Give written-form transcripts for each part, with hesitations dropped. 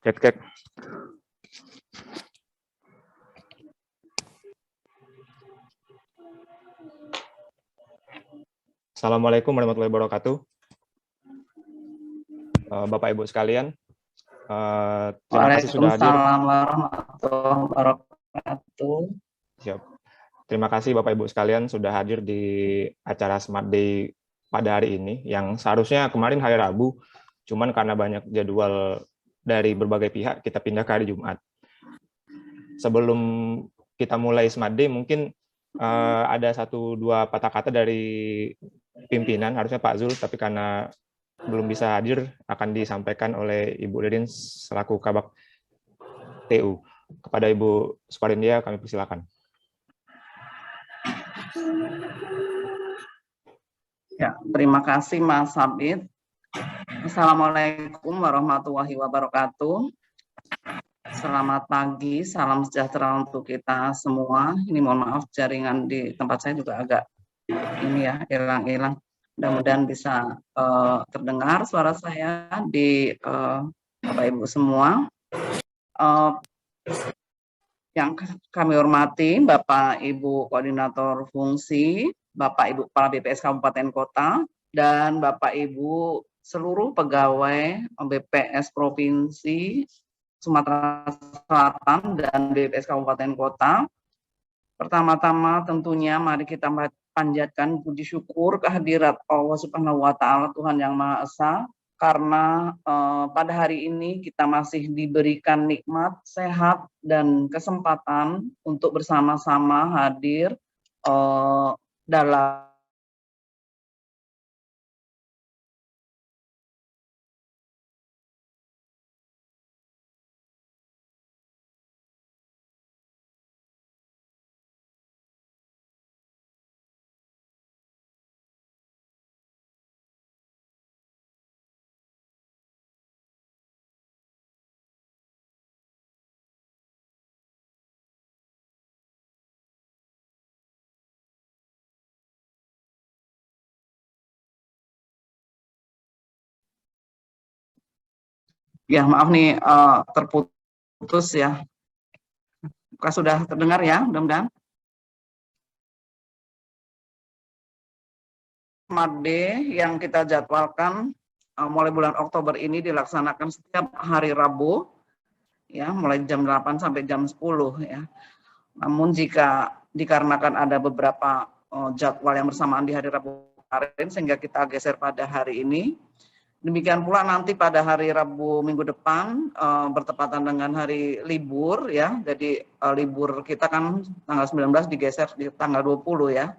Cek, cek. Assalamualaikum warahmatullahi wabarakatuh. Bapak Ibu sekalian, terima kasih sudah hadir. Waalaikumsalam warahmatullahi wabarakatuh. Siap. Terima kasih Bapak Ibu sekalian sudah hadir di acara Smart Day pada hari ini, yang seharusnya kemarin hari Rabu, cuman karena banyak jadwal dari berbagai pihak, kita pindah ke hari Jumat. Sebelum kita mulai Smart Day, mungkin ada 1-2 patah kata dari pimpinan, harusnya Pak Zul, tapi karena belum bisa hadir, akan disampaikan oleh Ibu Ririn selaku Kabak TU. Kepada Ibu Sukarindia, kami persilakan. Ya, terima kasih Mas Sabit. Assalamualaikum warahmatullahi wabarakatuh. Selamat pagi, salam sejahtera untuk kita semua. Ini mohon maaf, jaringan di tempat saya juga agak ini ya, hilang-hilang. Mudah-mudahan bisa terdengar suara saya di Bapak Ibu semua. Yang kami hormati Bapak Ibu Koordinator Fungsi, Bapak Ibu Kepala BPS Kabupaten Kota, dan Bapak Ibu seluruh pegawai BPS Provinsi Sumatera Selatan dan BPS Kabupaten Kota. Pertama-tama tentunya mari kita panjatkan puji syukur kehadirat Allah Subhanahu wa Ta'ala, Tuhan Yang Maha Esa, karena pada hari ini kita masih diberikan nikmat, sehat, dan kesempatan untuk bersama-sama hadir dalam ya maaf nih terputus ya. Sudah terdengar ya, mudah-mudahan. Smart Day yang kita jadwalkan mulai bulan Oktober ini dilaksanakan setiap hari Rabu, ya, mulai jam 8 sampai jam 10 ya. Namun jika dikarenakan ada beberapa jadwal yang bersamaan di hari Rabu kemarin sehingga kita geser pada hari ini. Demikian pula nanti pada hari Rabu minggu depan bertepatan dengan hari libur ya. Jadi libur kita kan tanggal 19 digeser di tanggal 20 ya.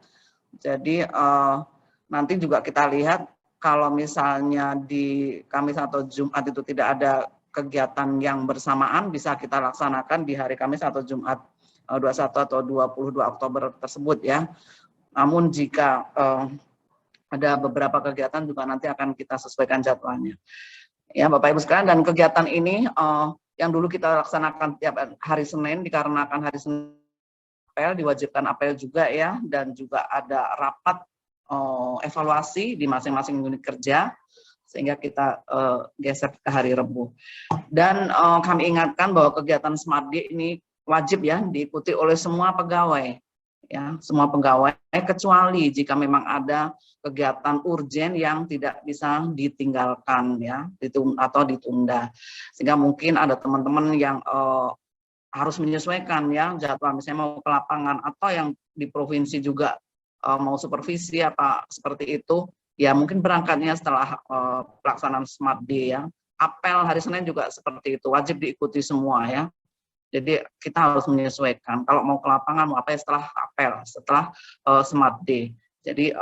Jadi nanti juga kita lihat kalau misalnya di Kamis atau Jumat itu tidak ada kegiatan yang bersamaan, bisa kita laksanakan di hari Kamis atau Jumat 21 atau 22 Oktober tersebut ya. Namun jika ada beberapa kegiatan juga nanti akan kita sesuaikan jadwalnya. Ya Bapak Ibu sekalian, dan kegiatan ini yang dulu kita laksanakan tiap hari Senin dikarenakan hari Senin apel, diwajibkan apel juga ya, dan juga ada rapat evaluasi di masing-masing unit kerja sehingga kita geser ke hari Rabu. Dan kami ingatkan bahwa kegiatan Smart Day ini wajib ya diikuti oleh semua pegawai. Ya, semua pegawai kecuali jika memang ada kegiatan urgen yang tidak bisa ditinggalkan ya, atau ditunda. Sehingga mungkin ada teman-teman yang harus menyesuaikan ya jadwal, misalnya mau ke lapangan atau yang di provinsi juga mau supervisi apa seperti itu, ya mungkin berangkatnya setelah pelaksanaan Smart Day ya. Apel hari Senin juga seperti itu, wajib diikuti semua ya. Jadi kita harus menyesuaikan. Kalau mau ke lapangan mau apa ya setelah apel, setelah Smart Day. Jadi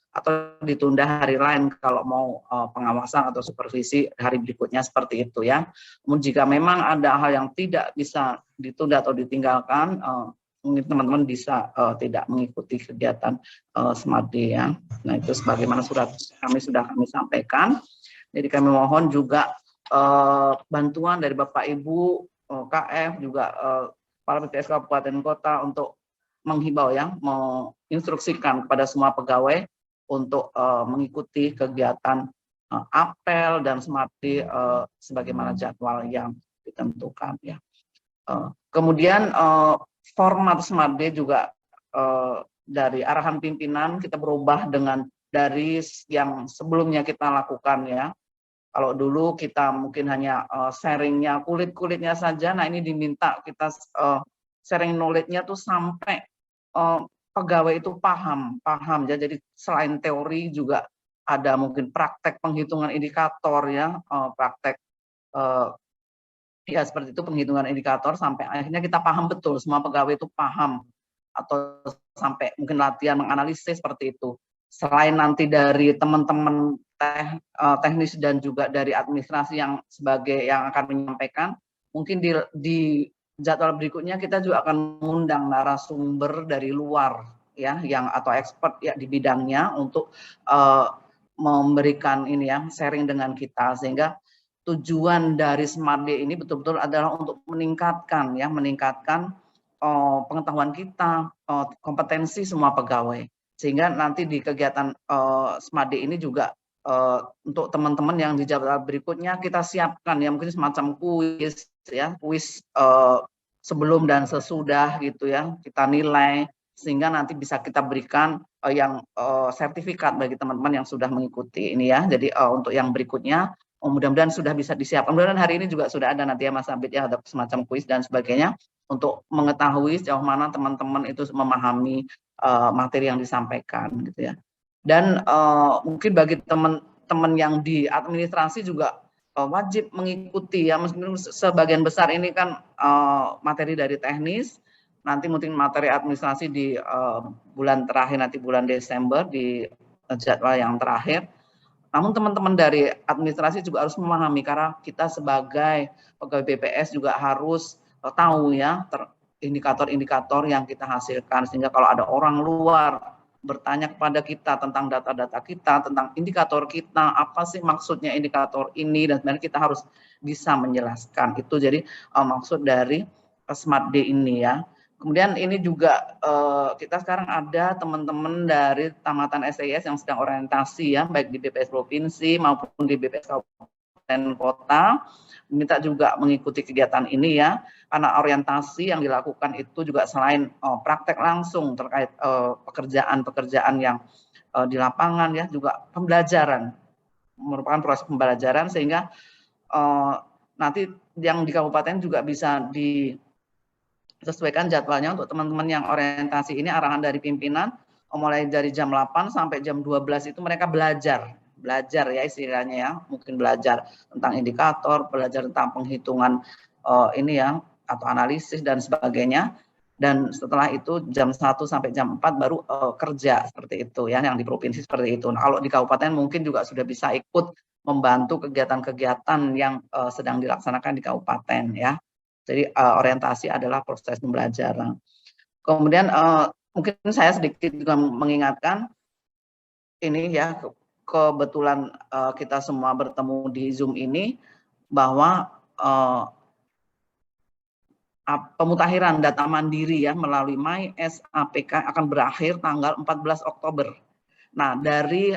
atau ditunda hari lain kalau mau pengawasan atau supervisi hari berikutnya seperti itu ya. Namun jika memang ada hal yang tidak bisa ditunda atau ditinggalkan, mungkin teman-teman bisa tidak mengikuti kegiatan Smart Day ya. Nah itu sebagaimana surat kami sudah sampaikan. Jadi kami mohon juga bantuan dari Bapak Ibu KF juga Kepala BPS Kabupaten Kota untuk menghimbau ya, menginstruksikan kepada semua pegawai untuk mengikuti kegiatan apel dan Smart Day sebagaimana jadwal yang ditentukan ya. Kemudian format Smart Day juga dari arahan pimpinan kita berubah dari yang sebelumnya kita lakukan ya. Kalau dulu kita mungkin hanya sharingnya kulit-kulitnya saja, nah ini diminta kita sharing knowledge-nya tuh sampai pegawai itu paham ya. Jadi selain teori juga ada mungkin praktek penghitungan indikator ya, praktek ya seperti itu, penghitungan indikator sampai akhirnya kita paham betul, semua pegawai itu paham, atau sampai mungkin latihan menganalisis seperti itu. Selain nanti dari teman-teman teknis dan juga dari administrasi yang akan menyampaikan, mungkin di jadwal berikutnya kita juga akan mengundang narasumber dari luar ya, yang atau expert ya di bidangnya untuk memberikan ini ya, sharing dengan kita, sehingga tujuan dari Smart Day ini betul-betul adalah untuk meningkatkan pengetahuan kita, kompetensi semua pegawai, sehingga nanti di kegiatan Smart Day ini juga untuk teman-teman yang di jadwal berikutnya kita siapkan ya, mungkin semacam kuis ya, kuis sebelum dan sesudah gitu ya, kita nilai sehingga nanti bisa kita berikan yang sertifikat bagi teman-teman yang sudah mengikuti ini ya. Jadi untuk yang berikutnya mudah-mudahan sudah bisa disiapkan. Mudah-mudahan hari ini juga sudah ada nanti ya Mas Abid ya, ada semacam kuis dan sebagainya untuk mengetahui sejauh mana teman-teman itu memahami materi yang disampaikan gitu ya. Dan mungkin bagi teman-teman yang di administrasi juga wajib mengikuti ya, meskipun sebagian besar ini kan materi dari teknis, nanti mungkin materi administrasi di bulan terakhir, nanti bulan Desember di jadwal yang terakhir. Namun teman-teman dari administrasi juga harus memahami, karena kita sebagai pegawai BPS juga harus tahu ya indikator-indikator yang kita hasilkan, sehingga kalau ada orang luar bertanya kepada kita tentang data-data kita, tentang indikator kita, apa sih maksudnya indikator ini, dan sebenarnya kita harus bisa menjelaskan itu. Jadi maksud dari Smart Day ini ya. Kemudian ini juga kita sekarang ada teman-teman dari tamatan SIS yang sedang orientasi ya, baik di BPS Provinsi maupun di BPS Kabupaten Kota, minta juga mengikuti kegiatan ini ya, karena orientasi yang dilakukan itu juga selain praktek langsung terkait pekerjaan-pekerjaan yang di lapangan ya, juga pembelajaran, merupakan proses pembelajaran, sehingga nanti yang di kabupaten juga bisa disesuaikan jadwalnya untuk teman-teman yang orientasi ini. Arahan dari pimpinan mulai dari jam 8 sampai jam 12 itu mereka belajar ya istilahnya ya, mungkin belajar tentang indikator, belajar tentang penghitungan ini ya, atau analisis dan sebagainya. Dan setelah itu jam 1 sampai jam 4 baru kerja seperti itu ya, yang di provinsi seperti itu. Nah, kalau di kabupaten mungkin juga sudah bisa ikut membantu kegiatan-kegiatan yang sedang dilaksanakan di kabupaten ya. Jadi orientasi adalah proses pembelajaran. Kemudian mungkin saya sedikit juga mengingatkan ini ya, kebetulan kita semua bertemu di Zoom ini, bahwa pemutakhiran data mandiri ya melalui MySAPK akan berakhir tanggal 14 Oktober. Nah, dari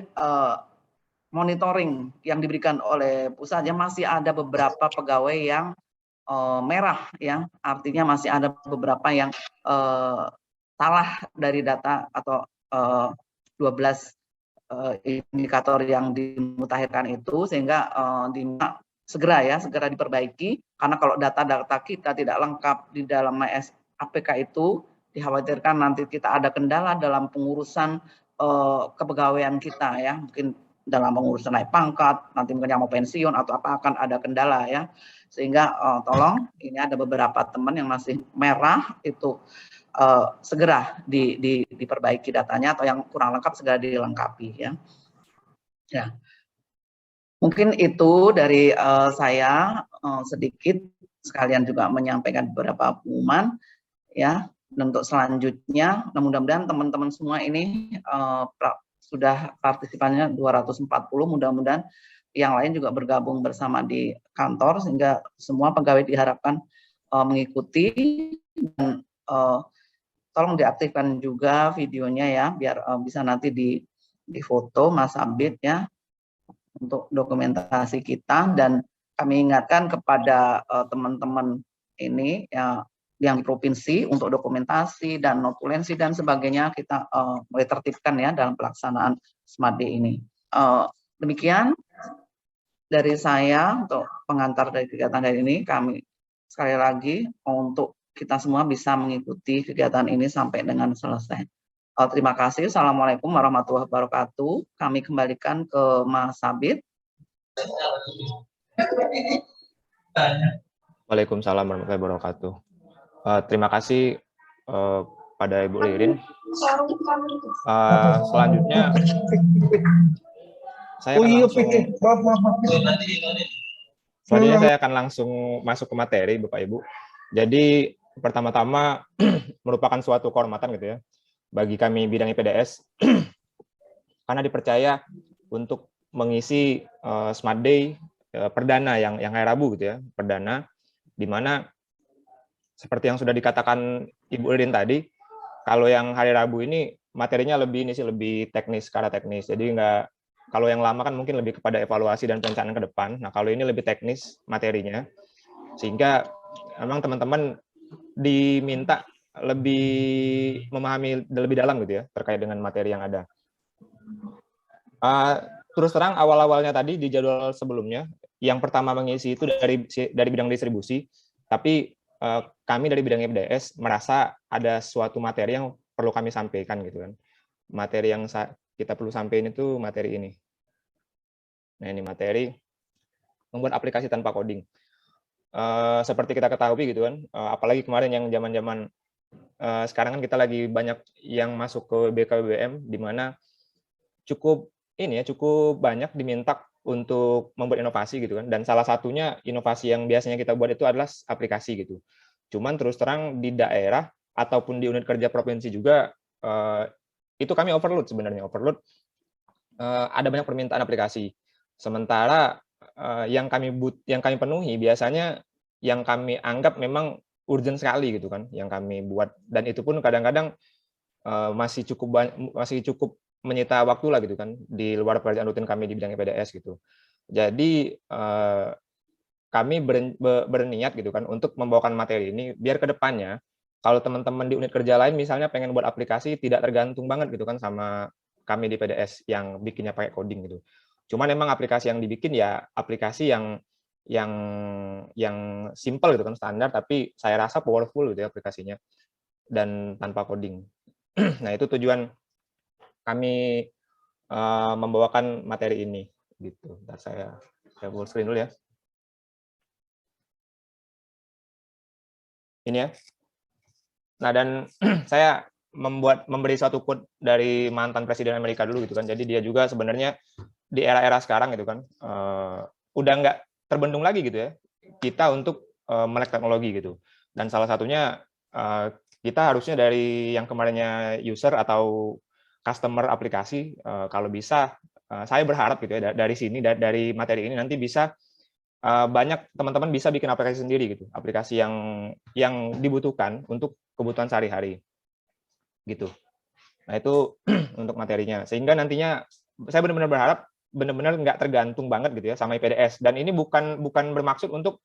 monitoring yang diberikan oleh pusatnya masih ada beberapa pegawai yang merah ya, artinya masih ada beberapa yang salah dari data atau 12 indikator yang dimutakhirkan itu, sehingga segera diperbaiki, karena kalau data-data kita tidak lengkap di dalam MySAPK itu, dikhawatirkan nanti kita ada kendala dalam pengurusan kepegawaian kita ya, mungkin dalam pengurusan naik pangkat, nanti mungkin yang mau pensiun atau apa akan ada kendala ya, sehingga tolong ini ada beberapa teman yang masih merah itu segera diperbaiki datanya, atau yang kurang lengkap segera dilengkapi ya. Ya, mungkin itu dari saya sedikit, sekalian juga menyampaikan beberapa pengumuman ya. Dan untuk selanjutnya, mudah-mudahan teman-teman semua ini sudah partisipannya 240, mudah-mudahan yang lain juga bergabung bersama di kantor, sehingga semua pegawai diharapkan mengikuti, dan tolong diaktifkan juga videonya ya, biar bisa nanti difoto Mas Abid ya, untuk dokumentasi kita. Dan kami ingatkan kepada teman-teman ini ya, yang di provinsi untuk dokumentasi dan notulensi dan sebagainya kita mulai tertibkan ya dalam pelaksanaan Smart Day ini. Demikian dari saya untuk pengantar dari kegiatan hari ini. Kami sekali lagi untuk kita semua bisa mengikuti kegiatan ini sampai dengan selesai. Terima kasih. Assalamualaikum warahmatullahi wabarakatuh. Kami kembalikan ke Mas Sabit. Waalaikumsalam warahmatullahi wabarakatuh. Terima kasih pada Ibu Ririn. Selanjutnya saya akan langsung masuk ke materi, Bapak Ibu. Jadi pertama-tama merupakan suatu kehormatan gitu ya bagi kami bidang IPDS karena dipercaya untuk mengisi Smart Day perdana yang hari Rabu gitu ya, perdana, di mana seperti yang sudah dikatakan Ibu Ririn tadi, kalau yang hari Rabu ini materinya lebih teknis, secara teknis. Jadi kalau yang lama kan mungkin lebih kepada evaluasi dan perencanaan ke depan. Nah, kalau ini lebih teknis materinya, sehingga memang teman-teman diminta lebih memahami lebih dalam gitu ya terkait dengan materi yang ada. Terus terang awal-awalnya tadi di jadwal sebelumnya, yang pertama mengisi itu dari bidang distribusi, tapi kami dari bidang IPDS merasa ada suatu materi yang perlu kami sampaikan gitu kan. Materi yang kita perlu sampaikan itu materi ini. Nah, ini materi membuat aplikasi tanpa coding. Seperti kita ketahui gitu kan, apalagi kemarin yang zaman-zaman sekarang kan kita lagi banyak yang masuk ke BKBBM, di mana cukup banyak diminta untuk membuat inovasi gitu kan, dan salah satunya inovasi yang biasanya kita buat itu adalah aplikasi gitu. Cuman terus terang di daerah ataupun di unit kerja provinsi juga itu kami overload sebenarnya, ada banyak permintaan aplikasi. Sementara yang kami penuhi biasanya yang kami anggap memang urgent sekali gitu kan, yang kami buat, dan itu pun kadang-kadang masih cukup menyita waktu lah gitu kan di luar pekerjaan rutin kami di bidang IPDS gitu. Jadi kami berniat gitu kan untuk membawakan materi ini biar kedepannya kalau teman-teman di unit kerja lain misalnya pengen buat aplikasi tidak tergantung banget gitu kan sama kami di PDS yang bikinnya pakai coding gitu. Cuman memang aplikasi yang dibikin ya aplikasi yang simple gitu kan, standar, tapi saya rasa powerful gitu ya aplikasinya dan tanpa coding. Nah, itu tujuan kami membawakan materi ini gitu. Bentar, saya full screen dulu ya. Ini ya. Nah, dan saya memberi suatu quote dari mantan Presiden Amerika dulu gitu kan. Jadi dia juga sebenarnya di era-era sekarang gitu kan, udah nggak terbendung lagi gitu ya kita untuk melek teknologi gitu. Dan salah satunya kita harusnya dari yang kemarinnya user atau customer aplikasi, kalau bisa saya berharap gitu ya dari sini, dari materi ini nanti bisa banyak teman-teman bisa bikin aplikasi sendiri gitu, aplikasi yang dibutuhkan untuk kebutuhan sehari-hari gitu. Nah, itu untuk materinya, sehingga nantinya saya benar-benar berharap benar-benar nggak tergantung banget gitu ya sama IPDS, dan ini bukan bermaksud untuk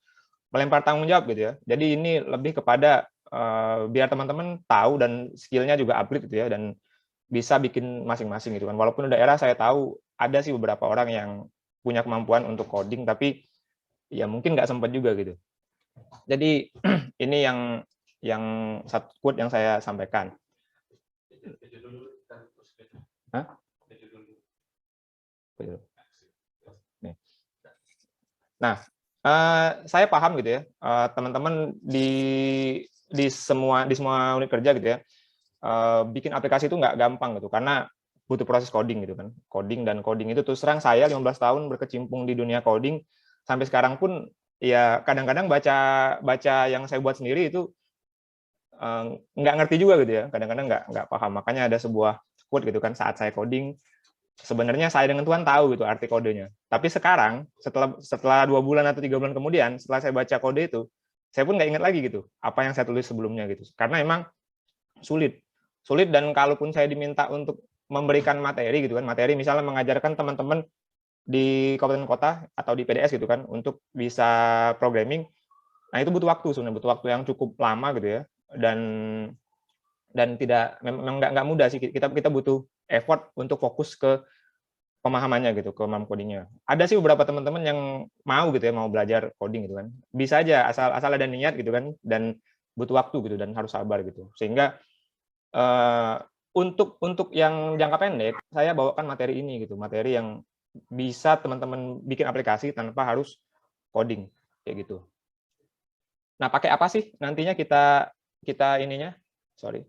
melempar tanggung jawab gitu ya. Jadi ini lebih kepada biar teman-teman tahu dan skillnya juga upgrade gitu ya, dan bisa bikin masing-masing gitu kan. Walaupun daerah saya tahu ada sih beberapa orang yang punya kemampuan untuk coding, tapi ya mungkin nggak sempat juga gitu. Jadi ini yang satu quote yang saya sampaikan. Hah? Nah, saya paham gitu ya, teman-teman di semua unit kerja gitu ya, bikin aplikasi itu nggak gampang gitu, karena butuh proses coding gitu kan. Coding itu terus terang saya 15 tahun berkecimpung di dunia coding, sampai sekarang pun ya kadang-kadang baca yang saya buat sendiri itu nggak ngerti juga gitu ya, kadang-kadang nggak paham. Makanya ada sebuah quote gitu kan, saat saya coding sebenarnya saya dengan Tuhan tahu gitu arti kodenya. Tapi sekarang setelah 2 bulan atau 3 bulan kemudian setelah saya baca kode itu, saya pun nggak ingat lagi gitu apa yang saya tulis sebelumnya gitu. Karena emang sulit, dan kalaupun saya diminta untuk memberikan materi gitu kan, materi misalnya mengajarkan teman-teman di kabupaten kota atau di PDS gitu kan untuk bisa programming. Nah, itu butuh waktu sebenarnya, butuh waktu yang cukup lama gitu ya. Dan tidak memang nggak mudah sih, kita butuh effort untuk fokus ke pemahamannya gitu, ke coding-nya. Ada sih beberapa teman-teman yang mau gitu ya, mau belajar coding gitu kan. Bisa aja asal ada niat gitu kan, dan butuh waktu gitu dan harus sabar gitu. Sehingga untuk yang jangka pendek, saya bawakan materi ini gitu, materi yang bisa teman-teman bikin aplikasi tanpa harus coding kayak gitu. Nah, pakai apa sih nantinya kita ininya? Sorry.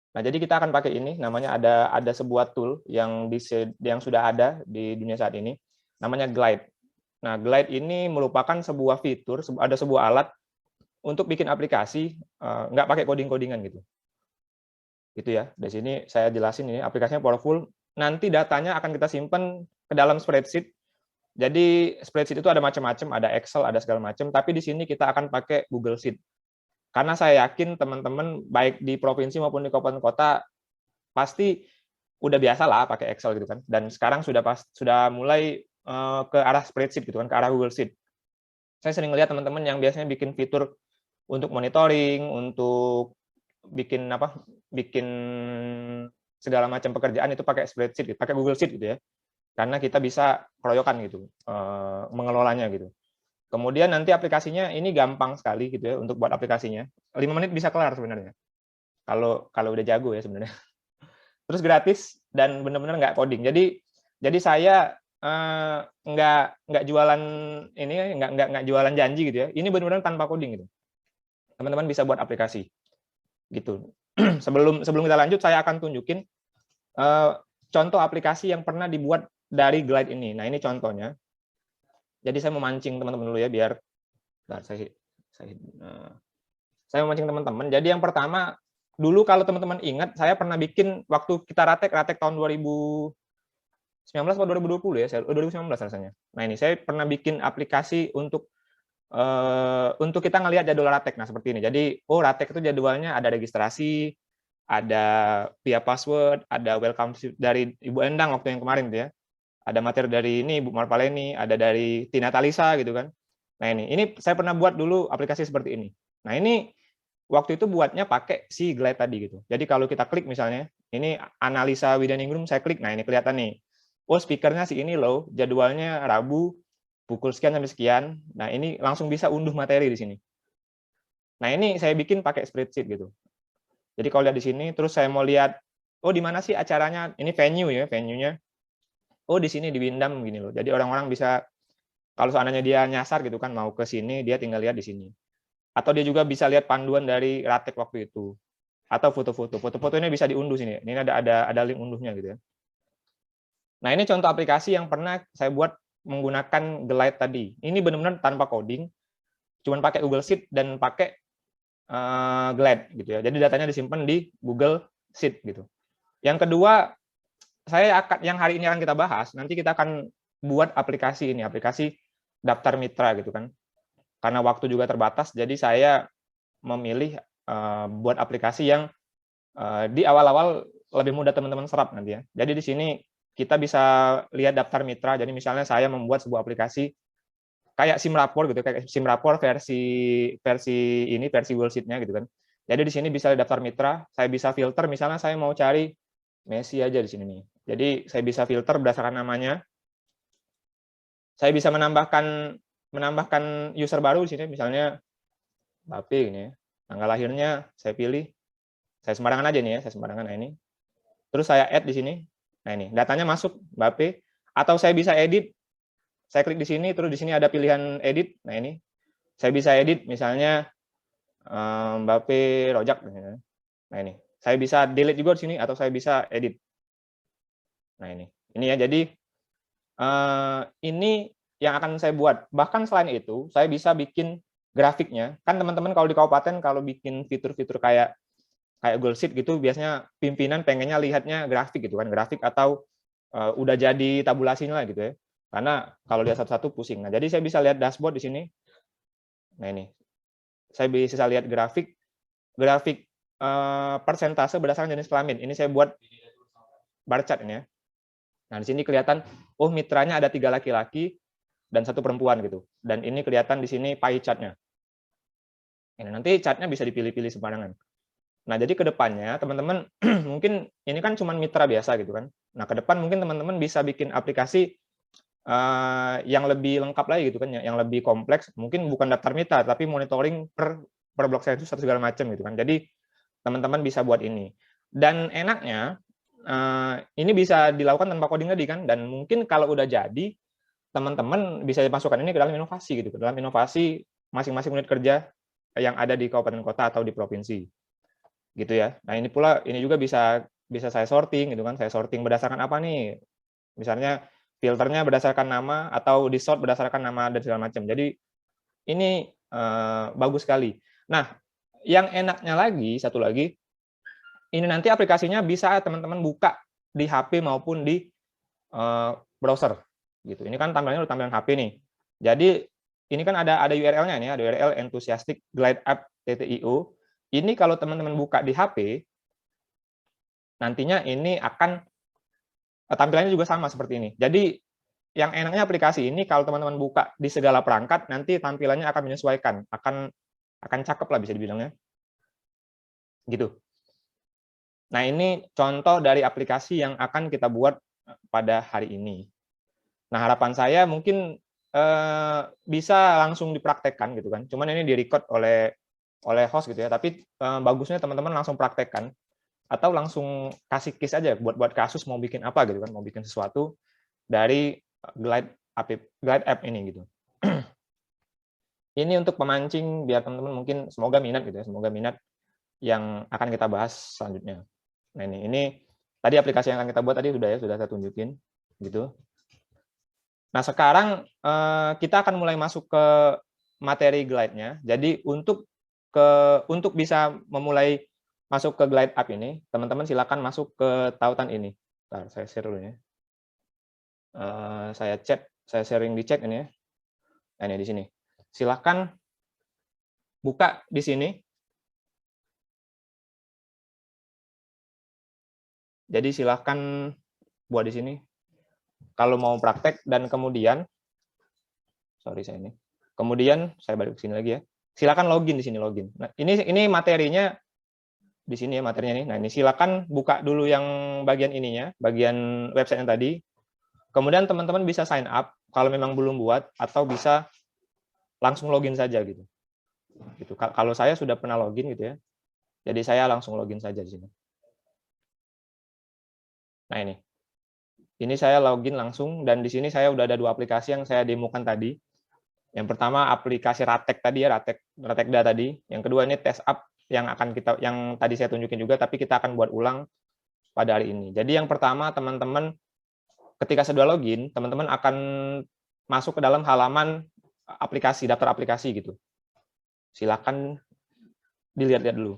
Nah, jadi kita akan pakai ini, namanya ada sebuah tool yang sudah ada di dunia saat ini, namanya Glide. Nah, Glide ini merupakan sebuah fitur, ada sebuah alat untuk bikin aplikasi nggak pakai coding-codingan gitu. Gitu ya. Di sini saya jelasin ini aplikasinya powerful. Nanti datanya akan kita simpan ke dalam spreadsheet. Jadi spreadsheet itu ada macam-macam, ada Excel, ada segala macam. Tapi di sini kita akan pakai Google Sheet. Karena saya yakin teman-teman baik di provinsi maupun di kabupaten kota pasti udah biasa lah pakai Excel gitu kan. Dan sekarang sudah mulai ke arah spreadsheet gitu kan, ke arah Google Sheet. Saya sering lihat teman-teman yang biasanya bikin fitur untuk monitoring, untuk bikin segala macam pekerjaan itu pakai spreadsheet, pakai Google Sheet gitu ya. Karena kita bisa keroyokan gitu mengelolanya gitu. Kemudian nanti aplikasinya ini gampang sekali gitu ya untuk buat aplikasinya. 5 menit bisa kelar sebenarnya. Kalau udah jago ya sebenarnya. Terus gratis dan benar-benar nggak coding. Jadi saya nggak jualan ini, nggak jualan janji gitu ya. Ini benar-benar tanpa coding gitu. Teman-teman bisa buat aplikasi gitu. Sebelum kita lanjut, saya akan tunjukin contoh aplikasi yang pernah dibuat dari Glide ini. Nah, ini contohnya. Jadi saya memancing teman-teman dulu ya, biar saya memancing teman-teman. Jadi yang pertama, dulu kalau teman-teman ingat, saya pernah bikin waktu kita ratek tahun 2019 atau 2020 ya, 2019 rasanya. Nah, ini saya pernah bikin aplikasi untuk kita ngelihat jadwal ratek. Nah, seperti ini. Jadi, ratek itu jadwalnya ada registrasi, ada via password, ada welcome dari Ibu Endang waktu yang kemarin tuh ya. Ada materi dari ini Ibu Marpaleni, ada dari Tina Talisa gitu kan. Nah, ini saya pernah buat dulu aplikasi seperti ini. Nah, ini waktu itu buatnya pakai si Glide tadi gitu. Jadi kalau kita klik misalnya, ini analisa Widaningrum, saya klik, nah ini kelihatan nih. Oh, speakernya si ini loh, jadwalnya Rabu pukul sekian sampai sekian. Nah, ini langsung bisa unduh materi di sini. Nah, ini saya bikin pakai spreadsheet gitu. Jadi kalau lihat di sini, terus saya mau lihat, oh di mana sih acaranya? Ini venue ya, venue-nya. Oh di sini di Windam gini loh. Jadi orang-orang bisa, kalau seandainya dia nyasar gitu kan, mau ke sini, dia tinggal lihat di sini. Atau dia juga bisa lihat panduan dari ratek waktu itu. Atau foto-foto. Foto-fotonya bisa diunduh sini. Ini ada link unduhnya gitu ya. Nah, ini contoh aplikasi yang pernah saya buat menggunakan Glide tadi. Ini benar-benar tanpa coding, cuman pakai Google Sheet dan pakai Glide gitu ya. Jadi datanya disimpan di Google Sheet gitu. Yang kedua, yang hari ini akan kita bahas, nanti kita akan buat aplikasi ini, aplikasi daftar mitra gitu kan. Karena waktu juga terbatas, jadi saya memilih buat aplikasi yang di awal-awal lebih mudah teman-teman serap nanti ya. Jadi di sini kita bisa lihat daftar mitra. Jadi misalnya saya membuat sebuah aplikasi kayak SimRapor gitu, kayak SimRapor versi Google Sheet-nya gitu kan. Jadi di sini bisa daftar mitra, saya bisa filter, misalnya saya mau cari Messi aja di sini nih. Jadi saya bisa filter berdasarkan namanya. Saya bisa menambahkan user baru di sini, misalnya Mbappe ini ya. Tanggal lahirnya saya pilih, saya sembarangan aja nih ya, saya sembarangan. Nah ini. Terus saya add di sini. Nah ini, datanya masuk Mbappe. Atau saya bisa edit. Saya klik di sini, terus di sini ada pilihan edit. Nah ini, saya bisa edit misalnya Mbappe Rojak. Nah ini, saya bisa delete juga di sini, atau saya bisa edit. Nah ini ya. Jadi ini yang akan saya buat. Bahkan selain itu, saya bisa bikin grafiknya. Kan teman-teman kalau di kabupaten kalau bikin fitur-fitur kayak Google Sheet gitu, biasanya pimpinan pengennya lihatnya grafik gitu kan, grafik atau udah jadi tabulasinya lah gitu ya. Karena kalau lihat satu-satu pusing. Nah, jadi saya bisa lihat dashboard di sini. Nah ini, saya bisa lihat grafik persentase berdasarkan jenis kelamin. Ini saya buat bar chart ini ya. Nah, di sini kelihatan, oh mitranya ada 3 laki-laki dan 1 perempuan gitu. Dan ini kelihatan di sini pie chart-nya. Ini nanti chart-nya bisa dipilih-pilih sembarangan. Nah, jadi ke depannya teman-teman mungkin ini kan cuma mitra biasa gitu kan. Nah, ke depan mungkin teman-teman bisa bikin aplikasi yang lebih lengkap lagi gitu kan, yang lebih kompleks. Mungkin bukan daftar mitra, tapi monitoring per blok sensus atau segala macam gitu kan. Jadi teman-teman bisa buat ini. Dan enaknya ini bisa dilakukan tanpa coding tadi kan. Dan mungkin kalau udah jadi, teman-teman bisa masukkan ini ke dalam inovasi gitu, ke dalam inovasi masing-masing unit kerja yang ada di kabupaten kota atau di provinsi. Gitu ya. Nah, ini juga bisa saya sorting gitu kan. Saya sorting berdasarkan apa nih? Misalnya filternya berdasarkan nama atau di-sort berdasarkan nama dan segala macam. Jadi ini bagus sekali. Nah, yang enaknya lagi, satu lagi, ini nanti aplikasinya bisa teman-teman buka di HP maupun di browser gitu. Ini kan tampilannya udah tampilan HP nih. Jadi ini kan ada URL-nya nih, ada URL enthusiastic glide app.io. Ini kalau teman-teman buka di HP, nantinya ini akan tampilannya juga sama seperti ini. Jadi yang enaknya aplikasi ini kalau teman-teman buka di segala perangkat, nanti tampilannya akan menyesuaikan, akan cakep lah bisa dibilangnya. Gitu. Nah, ini contoh dari aplikasi yang akan kita buat pada hari ini. Nah, harapan saya mungkin bisa langsung dipraktekkan gitu kan. Cuman ini di-record oleh host gitu ya. Tapi bagusnya teman-teman langsung praktekkan atau langsung kasih case aja buat kasus mau bikin apa gitu kan, mau bikin sesuatu dari Glide app ini gitu. Ini untuk pemancing biar teman-teman mungkin semoga minat gitu ya, semoga minat yang akan kita bahas selanjutnya. Nah, ini tadi aplikasi yang akan kita buat tadi sudah saya tunjukin gitu. Nah, sekarang kita akan mulai masuk ke materi glide-nya. Jadi untuk bisa memulai masuk ke glide app ini, teman-teman silakan masuk ke tautan ini. Bentar, saya share dulu ya. Saya sharing di chat ini ya. Nah, ini di sini. Silakan buka di sini. Jadi silakan buat di sini. Kalau mau praktek dan kemudian, kemudian saya balik ke sini lagi ya. Silakan login di sini, login. Nah, ini materinya di sini ya materinya nih. Nah, ini silakan buka dulu yang bagian ininya, bagian website yang tadi. Kemudian teman-teman bisa sign up kalau memang belum buat atau bisa langsung login saja gitu. Gitu. Kalau saya sudah pernah login gitu ya. Jadi saya langsung login saja di sini. Nah, ini. Ini saya login langsung dan di sini saya udah ada 2 aplikasi yang saya demokan tadi. Yang pertama aplikasi Ratek tadi ya, Ratekda tadi. Yang kedua ini test app yang tadi saya tunjukin juga, tapi kita akan buat ulang pada hari ini. Jadi yang pertama teman-teman ketika sudah login, teman-teman akan masuk ke dalam halaman aplikasi, daftar aplikasi gitu. Silakan dilihat-lihat dulu.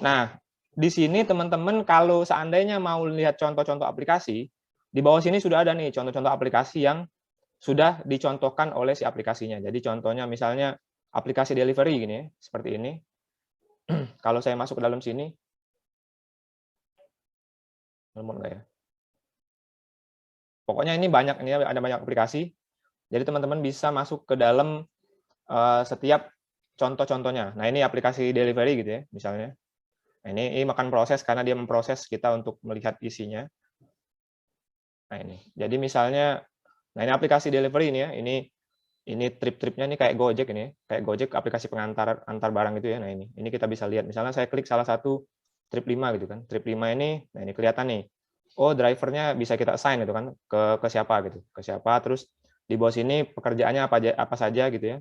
Nah, di sini teman-teman kalau seandainya mau lihat contoh-contoh aplikasi, di bawah sini sudah ada nih contoh-contoh aplikasi yang sudah dicontohkan oleh si aplikasinya. Jadi contohnya misalnya aplikasi delivery gini ya, seperti ini. Kalau saya masuk ke dalam sini, enggak ya? Pokoknya ini ada banyak aplikasi. Jadi teman-teman bisa masuk ke dalam setiap contoh-contohnya. Nah, ini aplikasi delivery gitu ya, misalnya. Nah, ini makan proses karena dia memproses kita untuk melihat isinya. Nah, ini. Jadi misalnya, nah ini aplikasi delivery ini ya. Ini trip-tripnya ini kayak Gojek ini ya. Kayak Gojek aplikasi pengantar barang gitu ya. Nah, ini kita bisa lihat. Misalnya saya klik salah satu trip 5 gitu kan. Trip 5 ini, nah ini kelihatan nih. Oh, drivernya bisa kita assign gitu kan ke siapa gitu. Ke siapa, terus di bawah sini pekerjaannya apa saja gitu ya.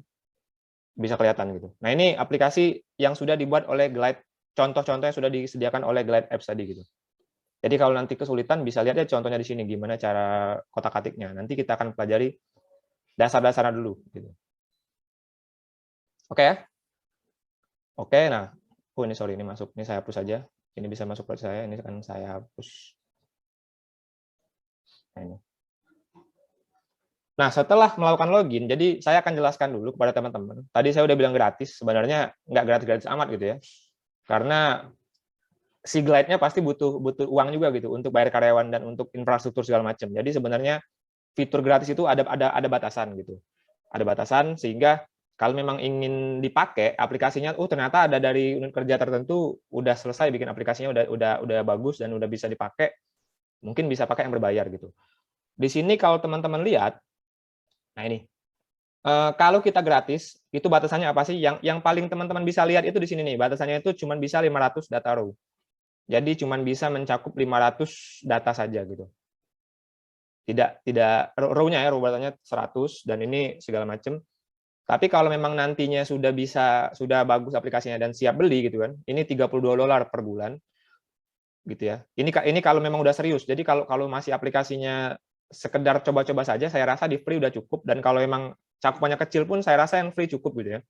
Bisa kelihatan gitu. Nah, ini aplikasi yang sudah dibuat oleh Glide, contoh-contoh yang sudah disediakan oleh Glide Apps tadi gitu. Jadi kalau nanti kesulitan bisa lihat ya contohnya di sini gimana cara kotak-atiknya. Nanti kita akan pelajari dasar-dasarnya dulu gitu. Oke ya? Oke, nah. Oh, ini sorry, ini masuk. Ini saya hapus saja. Ini bisa masuk ke saya, ini akan saya hapus. Nah, ini. Nah, setelah melakukan login, jadi saya akan jelaskan dulu kepada teman-teman. Tadi saya udah bilang gratis, sebenarnya nggak gratis-gratis amat gitu ya. Karena si Glide-nya pasti butuh uang juga gitu untuk bayar karyawan dan untuk infrastruktur segala macam. Jadi sebenarnya fitur gratis itu ada batasan gitu. Ada batasan sehingga kalau memang ingin dipakai aplikasinya, ternyata ada dari unit kerja tertentu udah selesai bikin aplikasinya udah bagus dan udah bisa dipakai, mungkin bisa pakai yang berbayar gitu. Di sini kalau teman-teman lihat, nah ini kalau kita gratis itu batasannya apa sih? Yang paling teman-teman bisa lihat itu di sini nih, batasannya itu cuma bisa 500 data row. Jadi cuma bisa mencakup 500 data saja gitu. Tidak row-nya ya, row datanya 100 dan ini segala macam. Tapi kalau memang nantinya sudah bagus aplikasinya dan siap beli gitu kan, ini $32 per bulan gitu ya. Ini kalau memang udah serius. Jadi kalau masih aplikasinya sekedar coba-coba saja, saya rasa di free udah cukup, dan kalau memang cakupannya kecil pun saya rasa yang free cukup gitu ya.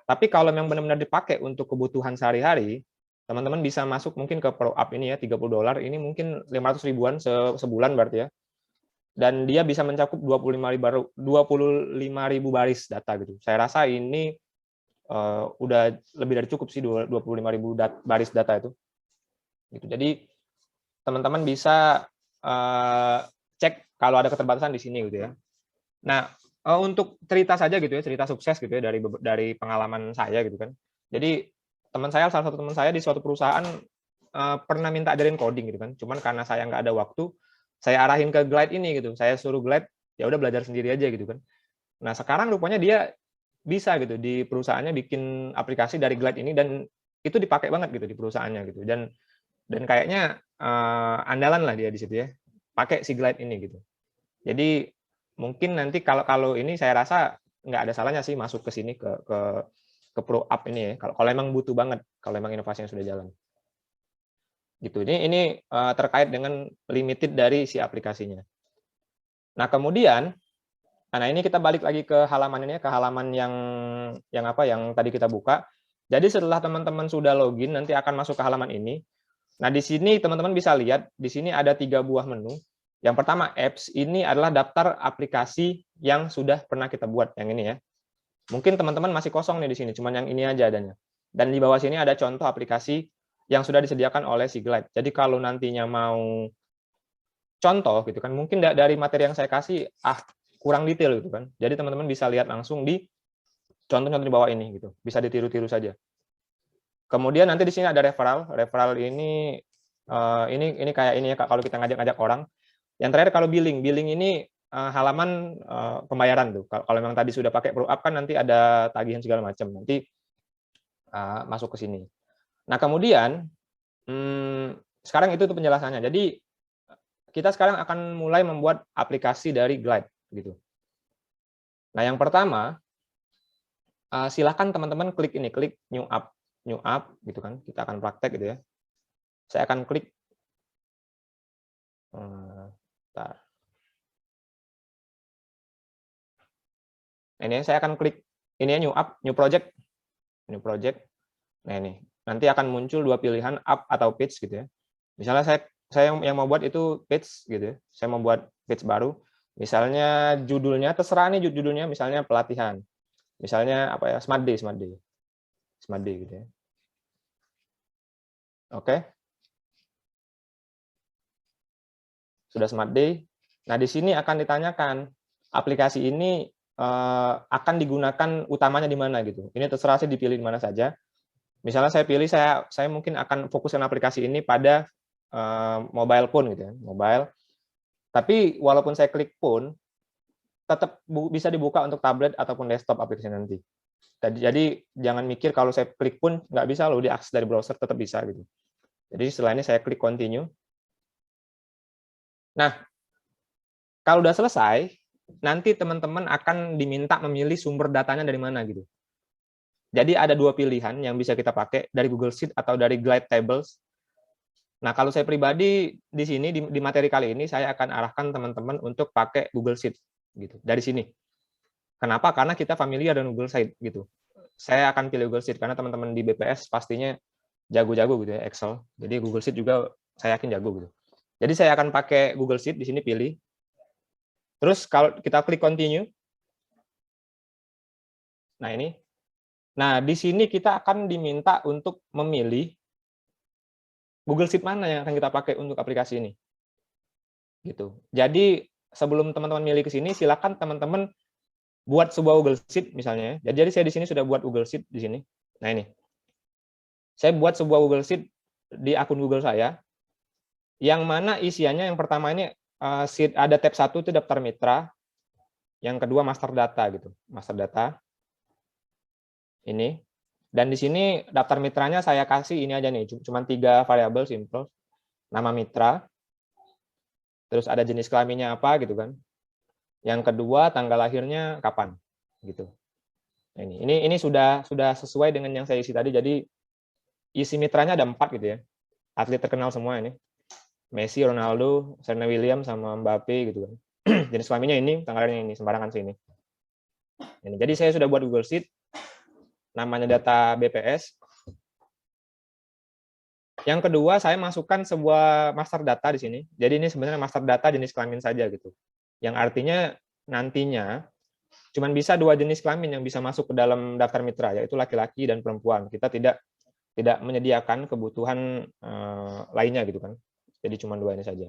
Tapi kalau memang benar-benar dipakai untuk kebutuhan sehari-hari, teman-teman bisa masuk mungkin ke Pro App ini ya, $30, ini mungkin 500 ribuan sebulan berarti ya. Dan dia bisa mencakup 25.000 baris data gitu. Saya rasa ini udah lebih dari cukup sih 25.000 baris data itu. Gitu. Jadi teman-teman bisa cek kalau ada keterbatasan di sini gitu ya. Nah, untuk cerita saja gitu ya, cerita sukses gitu ya dari pengalaman saya gitu kan. Jadi salah satu teman saya di suatu perusahaan pernah minta ajarin coding gitu kan. Cuman karena saya nggak ada waktu, saya arahin ke Glide ini gitu. Saya suruh Glide, ya udah belajar sendiri aja gitu kan. Nah, sekarang rupanya dia bisa gitu di perusahaannya bikin aplikasi dari Glide ini, dan itu dipakai banget gitu di perusahaannya gitu. Dan kayaknya andalan lah dia di situ ya. Pakai si Glide ini gitu. Jadi mungkin nanti kalau ini saya rasa nggak ada salahnya sih masuk ke sini ke Pro App ini ya. Kalau emang butuh banget, kalau emang inovasinya sudah jalan. Gitu. Ini terkait dengan limited dari si aplikasinya. Nah, kemudian nah ini kita balik lagi ke halaman ini, ke halaman yang tadi kita buka. Jadi setelah teman-teman sudah login, nanti akan masuk ke halaman ini. Nah, di sini teman-teman bisa lihat, di sini ada 3 buah menu. Yang pertama, apps, ini adalah daftar aplikasi yang sudah pernah kita buat, yang ini ya. Mungkin teman-teman masih kosong nih di sini, cuman yang ini aja adanya. Dan di bawah sini ada contoh aplikasi yang sudah disediakan oleh si Glide. Jadi kalau nantinya mau contoh gitu kan, mungkin dari materi yang saya kasih kurang detail gitu kan. Jadi teman-teman bisa lihat langsung di contoh-contoh di bawah ini gitu. Bisa ditiru-tiru saja. Kemudian nanti di sini ada referral. Referral ini kayak ini ya Kak, kalau kita ngajak-ngajak orang. Yang terakhir kalau billing ini halaman pembayaran tuh. Kalau memang tadi sudah pakai Pro App kan nanti ada tagihan segala macam. Nanti masuk ke sini. Nah, kemudian sekarang itu tuh penjelasannya. Jadi kita sekarang akan mulai membuat aplikasi dari Glide gitu. Nah, yang pertama silakan teman-teman klik ini, klik new app gitu kan. Kita akan praktek gitu ya. Saya akan klik bentar. Ini saya akan klik ini ya, new app, new project. Nah, ini nanti akan muncul 2 pilihan, app atau page gitu ya. Misalnya saya yang mau buat itu page gitu ya. Saya mau buat page baru. Misalnya judulnya terserah nih judulnya, misalnya pelatihan. Misalnya apa ya, Smart Day gitu ya. Oke. Sudah Smart Day. Nah, di sini akan ditanyakan aplikasi ini akan digunakan utamanya di mana gitu. Ini terserah sih dipilih di mana saja. Misalnya saya pilih saya mungkin akan fokuskan aplikasi ini pada mobile phone gitu ya, mobile. Tapi walaupun saya klik phone, tetap bisa dibuka untuk tablet ataupun desktop aplikasi nanti. Jadi jangan mikir kalau saya klik pun nggak bisa loh diakses dari browser, tetap bisa gitu. Jadi setelah ini saya klik continue. Nah, kalau udah selesai, nanti teman-teman akan diminta memilih sumber datanya dari mana gitu. Jadi ada 2 pilihan yang bisa kita pakai, dari Google Sheet atau dari Glide Tables. Nah, kalau saya pribadi di sini di materi kali ini saya akan arahkan teman-teman untuk pakai Google Sheet gitu. Dari sini. Kenapa? Karena kita familiar dengan Google Sheet gitu. Saya akan pilih Google Sheet karena teman-teman di BPS pastinya jago-jago gitu ya, Excel. Jadi Google Sheet juga saya yakin jago gitu. Jadi saya akan pakai Google Sheet, di sini pilih. Terus kalau kita klik continue. Nah, ini. Nah, di sini kita akan diminta untuk memilih Google Sheet mana yang akan kita pakai untuk aplikasi ini. Gitu. Jadi sebelum teman-teman milih ke sini, silakan teman-teman buat sebuah Google Sheet misalnya. Jadi saya di sini sudah buat Google Sheet di sini. Nah ini, saya buat sebuah Google Sheet di akun Google saya, yang mana isiannya yang pertama ini sheet, ada tab 1 itu daftar mitra, yang kedua master data gitu, master data ini. Dan di sini daftar mitranya saya kasih ini aja nih, cuma 3 variabel simple, nama mitra, terus ada jenis kelaminnya apa gitu kan. Yang kedua tanggal lahirnya kapan gitu. Nah, ini sudah sesuai dengan yang saya isi tadi. Jadi isi mitranya ada 4 gitu ya. Atlet terkenal semua ini. Messi, Ronaldo, Serena Williams sama Mbappe gitu kan. Jenis kelaminnya ini, tanggal lahirnya ini, sembarangan sini. Ini. Jadi saya sudah buat Google Sheet, namanya data BPS. Yang kedua saya masukkan sebuah master data di sini. Jadi ini sebenarnya master data jenis kelamin saja gitu. Yang artinya nantinya cuman bisa 2 jenis kelamin yang bisa masuk ke dalam daftar mitra, yaitu laki-laki dan perempuan. Kita tidak menyediakan kebutuhan lainnya gitu kan. Jadi cuma 2 ini saja.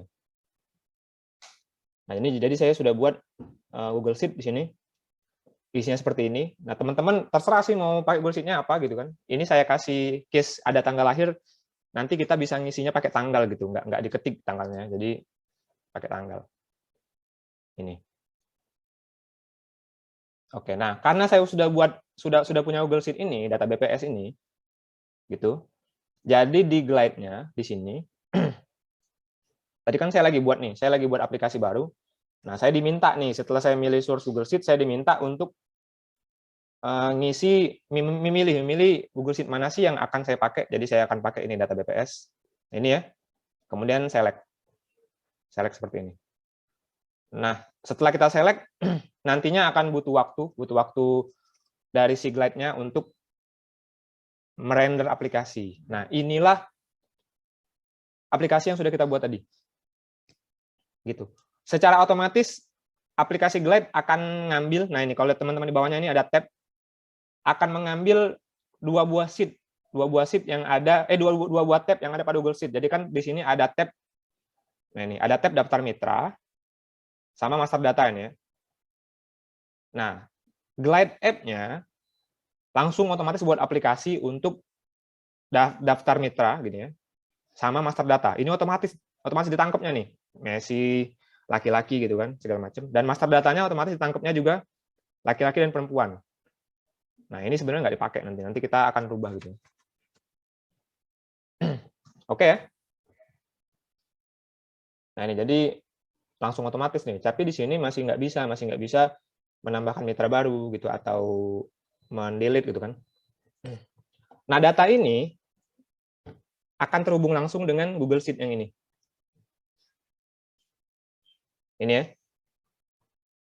Nah ini jadi saya sudah buat Google Sheet di sini. Isinya seperti ini. Nah teman-teman terserah sih mau pakai Google Sheet-nya apa gitu kan. Ini saya kasih case ada tanggal lahir. Nanti kita bisa ngisinya pakai tanggal gitu, nggak diketik tanggalnya. Jadi pakai tanggal. Ini. Oke, nah karena saya sudah punya Google Sheet ini, data BPS ini, gitu. Jadi di glide-nya di sini, tadi kan saya lagi buat aplikasi baru. Nah, saya diminta nih, setelah saya milih source Google Sheet, saya diminta untuk memilih Google Sheet mana sih yang akan saya pakai. Jadi saya akan pakai ini data BPS. Ini ya. Kemudian select seperti ini. Nah, setelah kita select, nantinya akan butuh waktu dari si glide-nya untuk merender aplikasi. Nah, inilah aplikasi yang sudah kita buat tadi. Gitu. Secara otomatis aplikasi Glide akan ngambil, nah ini kalau teman-teman di bawahnya ini ada tab, akan mengambil 2 buah sheet yang ada, 2 buah tab yang ada pada Google Sheet. Jadi kan di sini ada tab, nah ini ada tab daftar mitra sama master data ini ya. Nah, Glide app-nya langsung otomatis buat aplikasi untuk daftar mitra gini ya, sama master data. Ini otomatis ditangkapnya nih, Messi, laki-laki gitu kan, segala macam. Dan master datanya otomatis ditangkapnya juga laki-laki dan perempuan. Nah, ini sebenarnya nggak dipakai nanti kita akan rubah gitu. Oke ya. Nah, ini jadi langsung otomatis nih. Tapi di sini masih nggak bisa menambahkan mitra baru gitu atau mendelete gitu kan. Nah, data ini akan terhubung langsung dengan Google Sheet yang ini. Ini ya.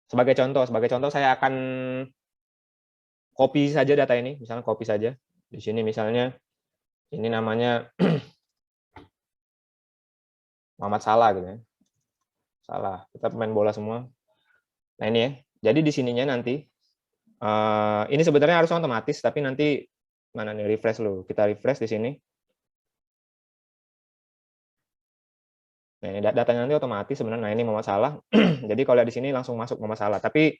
Sebagai contoh saya akan copy saja data ini, misalnya copy saja. Di sini misalnya ini namanya Muhammad Salah gitu ya. Salah, kita pemain bola semua. Nah ini ya. Jadi di sininya nanti ini sebenarnya harus otomatis, tapi nanti mana nih refresh dulu. Kita refresh di sini. Nah, ini datanya nanti otomatis sebenarnya. Nah, ini Muhammad Salah. Jadi kalau di sini langsung masuk Muhammad Salah. Tapi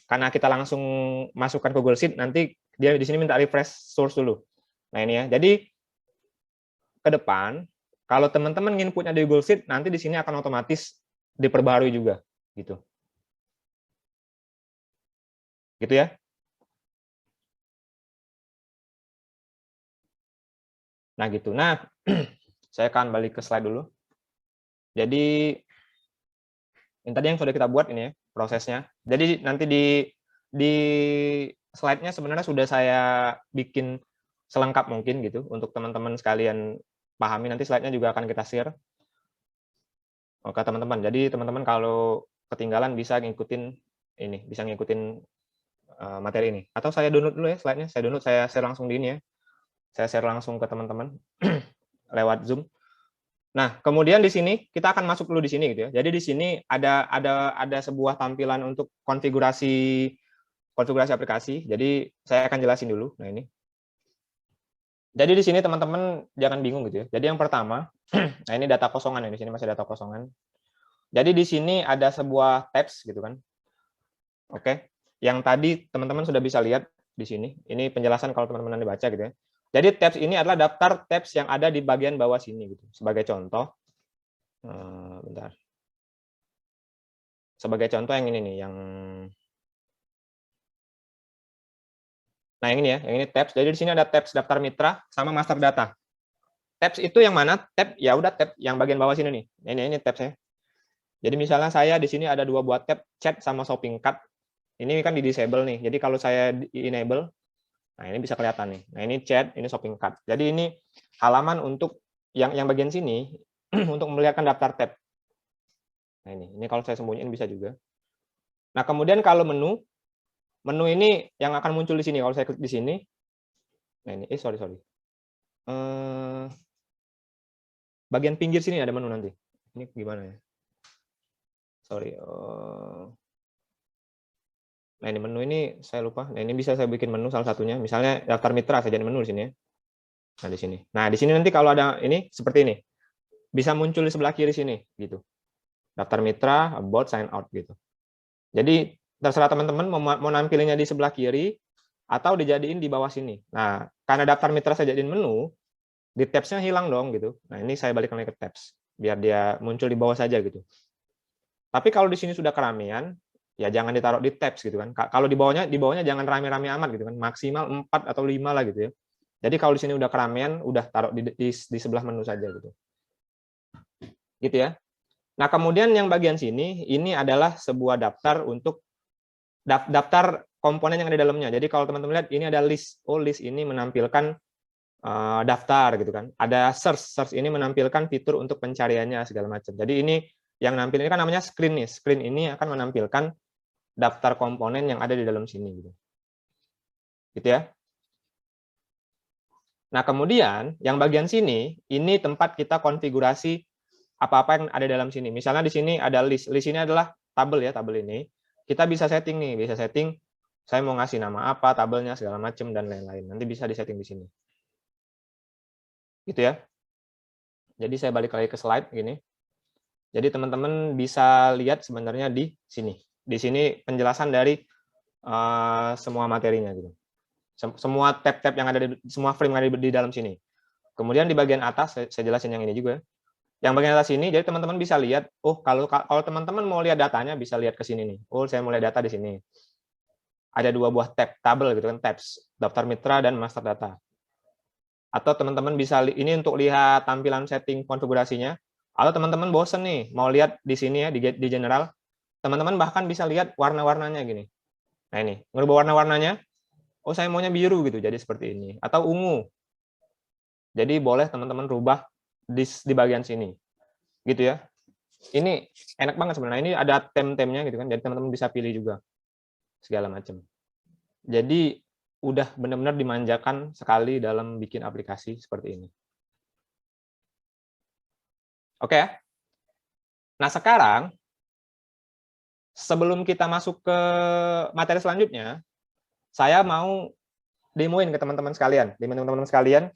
karena kita langsung masukkan ke Google Sheet, nanti dia di sini minta refresh source dulu. Nah, ini ya. Jadi ke depan kalau teman-teman inputnya di Google Sheet, nanti di sini akan otomatis diperbarui juga, gitu. Gitu ya. Nah, gitu. Nah, saya akan balik ke slide dulu. Jadi ini tadi yang sudah kita buat ini ya, prosesnya. Jadi nanti di slide-nya sebenarnya sudah saya bikin selengkap mungkin gitu untuk teman-teman sekalian pahami. Nanti slide-nya juga akan kita share ke teman-teman. Jadi teman-teman kalau ketinggalan bisa ngikutin ini, bisa ngikutin materi ini. Atau saya download dulu ya slide-nya. Saya download, saya share langsung di ini ya. Saya share langsung ke teman-teman lewat Zoom. Nah, kemudian di sini kita akan masuk dulu di sini gitu ya. Jadi di sini ada sebuah tampilan untuk konfigurasi aplikasi. Jadi saya akan jelasin dulu. Nah, ini. Jadi di sini teman-teman jangan bingung gitu ya. Jadi yang pertama, Nah, ini data kosongan ya, di sini masih data kosongan. Jadi di sini ada sebuah tabs gitu kan. Oke. Yang tadi teman-teman sudah bisa lihat di sini. Ini penjelasan kalau teman-teman nanti baca gitu ya. Jadi tabs ini adalah daftar tabs yang ada di bagian bawah sini gitu. Sebagai contoh, bentar. Sebagai contoh yang ini nih, yang nah yang ini ya, yang ini tabs. Jadi di sini ada tabs daftar mitra sama master data. Tabs itu yang mana? Tab ya udah tab yang bagian bawah sini nih. Ini tabsnya. Jadi misalnya saya di sini ada 2 buah tab, chat sama shopping cart. Ini kan di disable nih. Jadi kalau saya di enable, nah ini bisa kelihatan nih. Nah ini chat, ini shopping cart. Jadi ini halaman untuk yang bagian sini untuk melihatkan daftar tab. Nah ini kalau saya sembunyiin bisa juga. Nah kemudian kalau menu ini yang akan muncul di sini. Kalau saya klik di sini, nah ini, sorry. Bagian pinggir sini ada menu nanti. Ini gimana ya? Sorry. Nah ini menu ini saya lupa. Nah ini bisa saya bikin menu salah satunya. Misalnya daftar mitra saya jadi menu di sini ya. Nah di sini. Nah di sini nanti kalau ada ini seperti ini, bisa muncul di sebelah kiri sini gitu. Daftar mitra, about, sign out gitu. Jadi terserah teman-teman mau nampilinnya di sebelah kiri atau dijadiin di bawah sini. Nah karena daftar mitra saya jadiin menu, di tabs-nya hilang dong gitu. Nah ini saya balik lagi ke tabs biar dia muncul di bawah saja gitu. Tapi kalau di sini sudah keramaian, ya jangan ditaruh di tabs gitu kan. Kalau di bawahnya jangan rame-rame amat gitu kan. Maksimal 4 atau 5 lah gitu ya. Jadi kalau di sini udah keramaian, udah taruh di sebelah menu saja gitu. Gitu ya. Nah, kemudian yang bagian sini ini adalah sebuah daftar untuk daftar komponen yang ada di dalamnya. Jadi kalau teman-teman lihat ini ada list. Oh, list ini menampilkan daftar gitu kan. Ada search ini menampilkan fitur untuk pencariannya segala macam. Jadi ini yang nampil ini kan namanya screen nih. Screen ini akan menampilkan daftar komponen yang ada di dalam sini gitu. Gitu ya. Nah, kemudian yang bagian sini ini tempat kita konfigurasi apa-apa yang ada dalam sini. Misalnya di sini ada list. List ini adalah tabel ya, tabel ini. Kita bisa setting nih, bisa setting saya mau ngasih nama apa, tabelnya segala macam dan lain-lain. Nanti bisa disetting di sini. Gitu ya. Jadi saya balik lagi ke slide gini. Jadi teman-teman bisa lihat sebenarnya di sini. Di sini penjelasan dari semua materinya gitu. Semua tab-tab yang ada semua frame yang ada di dalam sini. Kemudian di bagian atas saya jelasin yang ini juga. Yang bagian atas ini jadi teman-teman bisa lihat, oh kalau teman-teman mau lihat datanya bisa lihat ke sini nih. Oh, saya mau lihat data di sini. Ada 2 buah tabel gitu kan, tabs, daftar mitra dan master data. Atau teman-teman bisa ini untuk lihat tampilan setting konfigurasinya. Atau teman-teman bosen nih mau lihat di sini ya di general, teman-teman bahkan bisa lihat warna-warnanya gini. Nah ini, ngerubah warna-warnanya. Oh saya maunya biru gitu, jadi seperti ini. Atau ungu. Jadi boleh teman-teman rubah di bagian sini. Gitu ya. Ini enak banget sebenarnya. Ini ada tem-temnya gitu kan. Jadi teman-teman bisa pilih juga segala macam. Jadi udah benar-benar dimanjakan sekali dalam bikin aplikasi seperti ini. Oke ya. Nah sekarang sebelum kita masuk ke materi selanjutnya, saya mau demoin ke teman-teman sekalian. Teman-teman sekalian,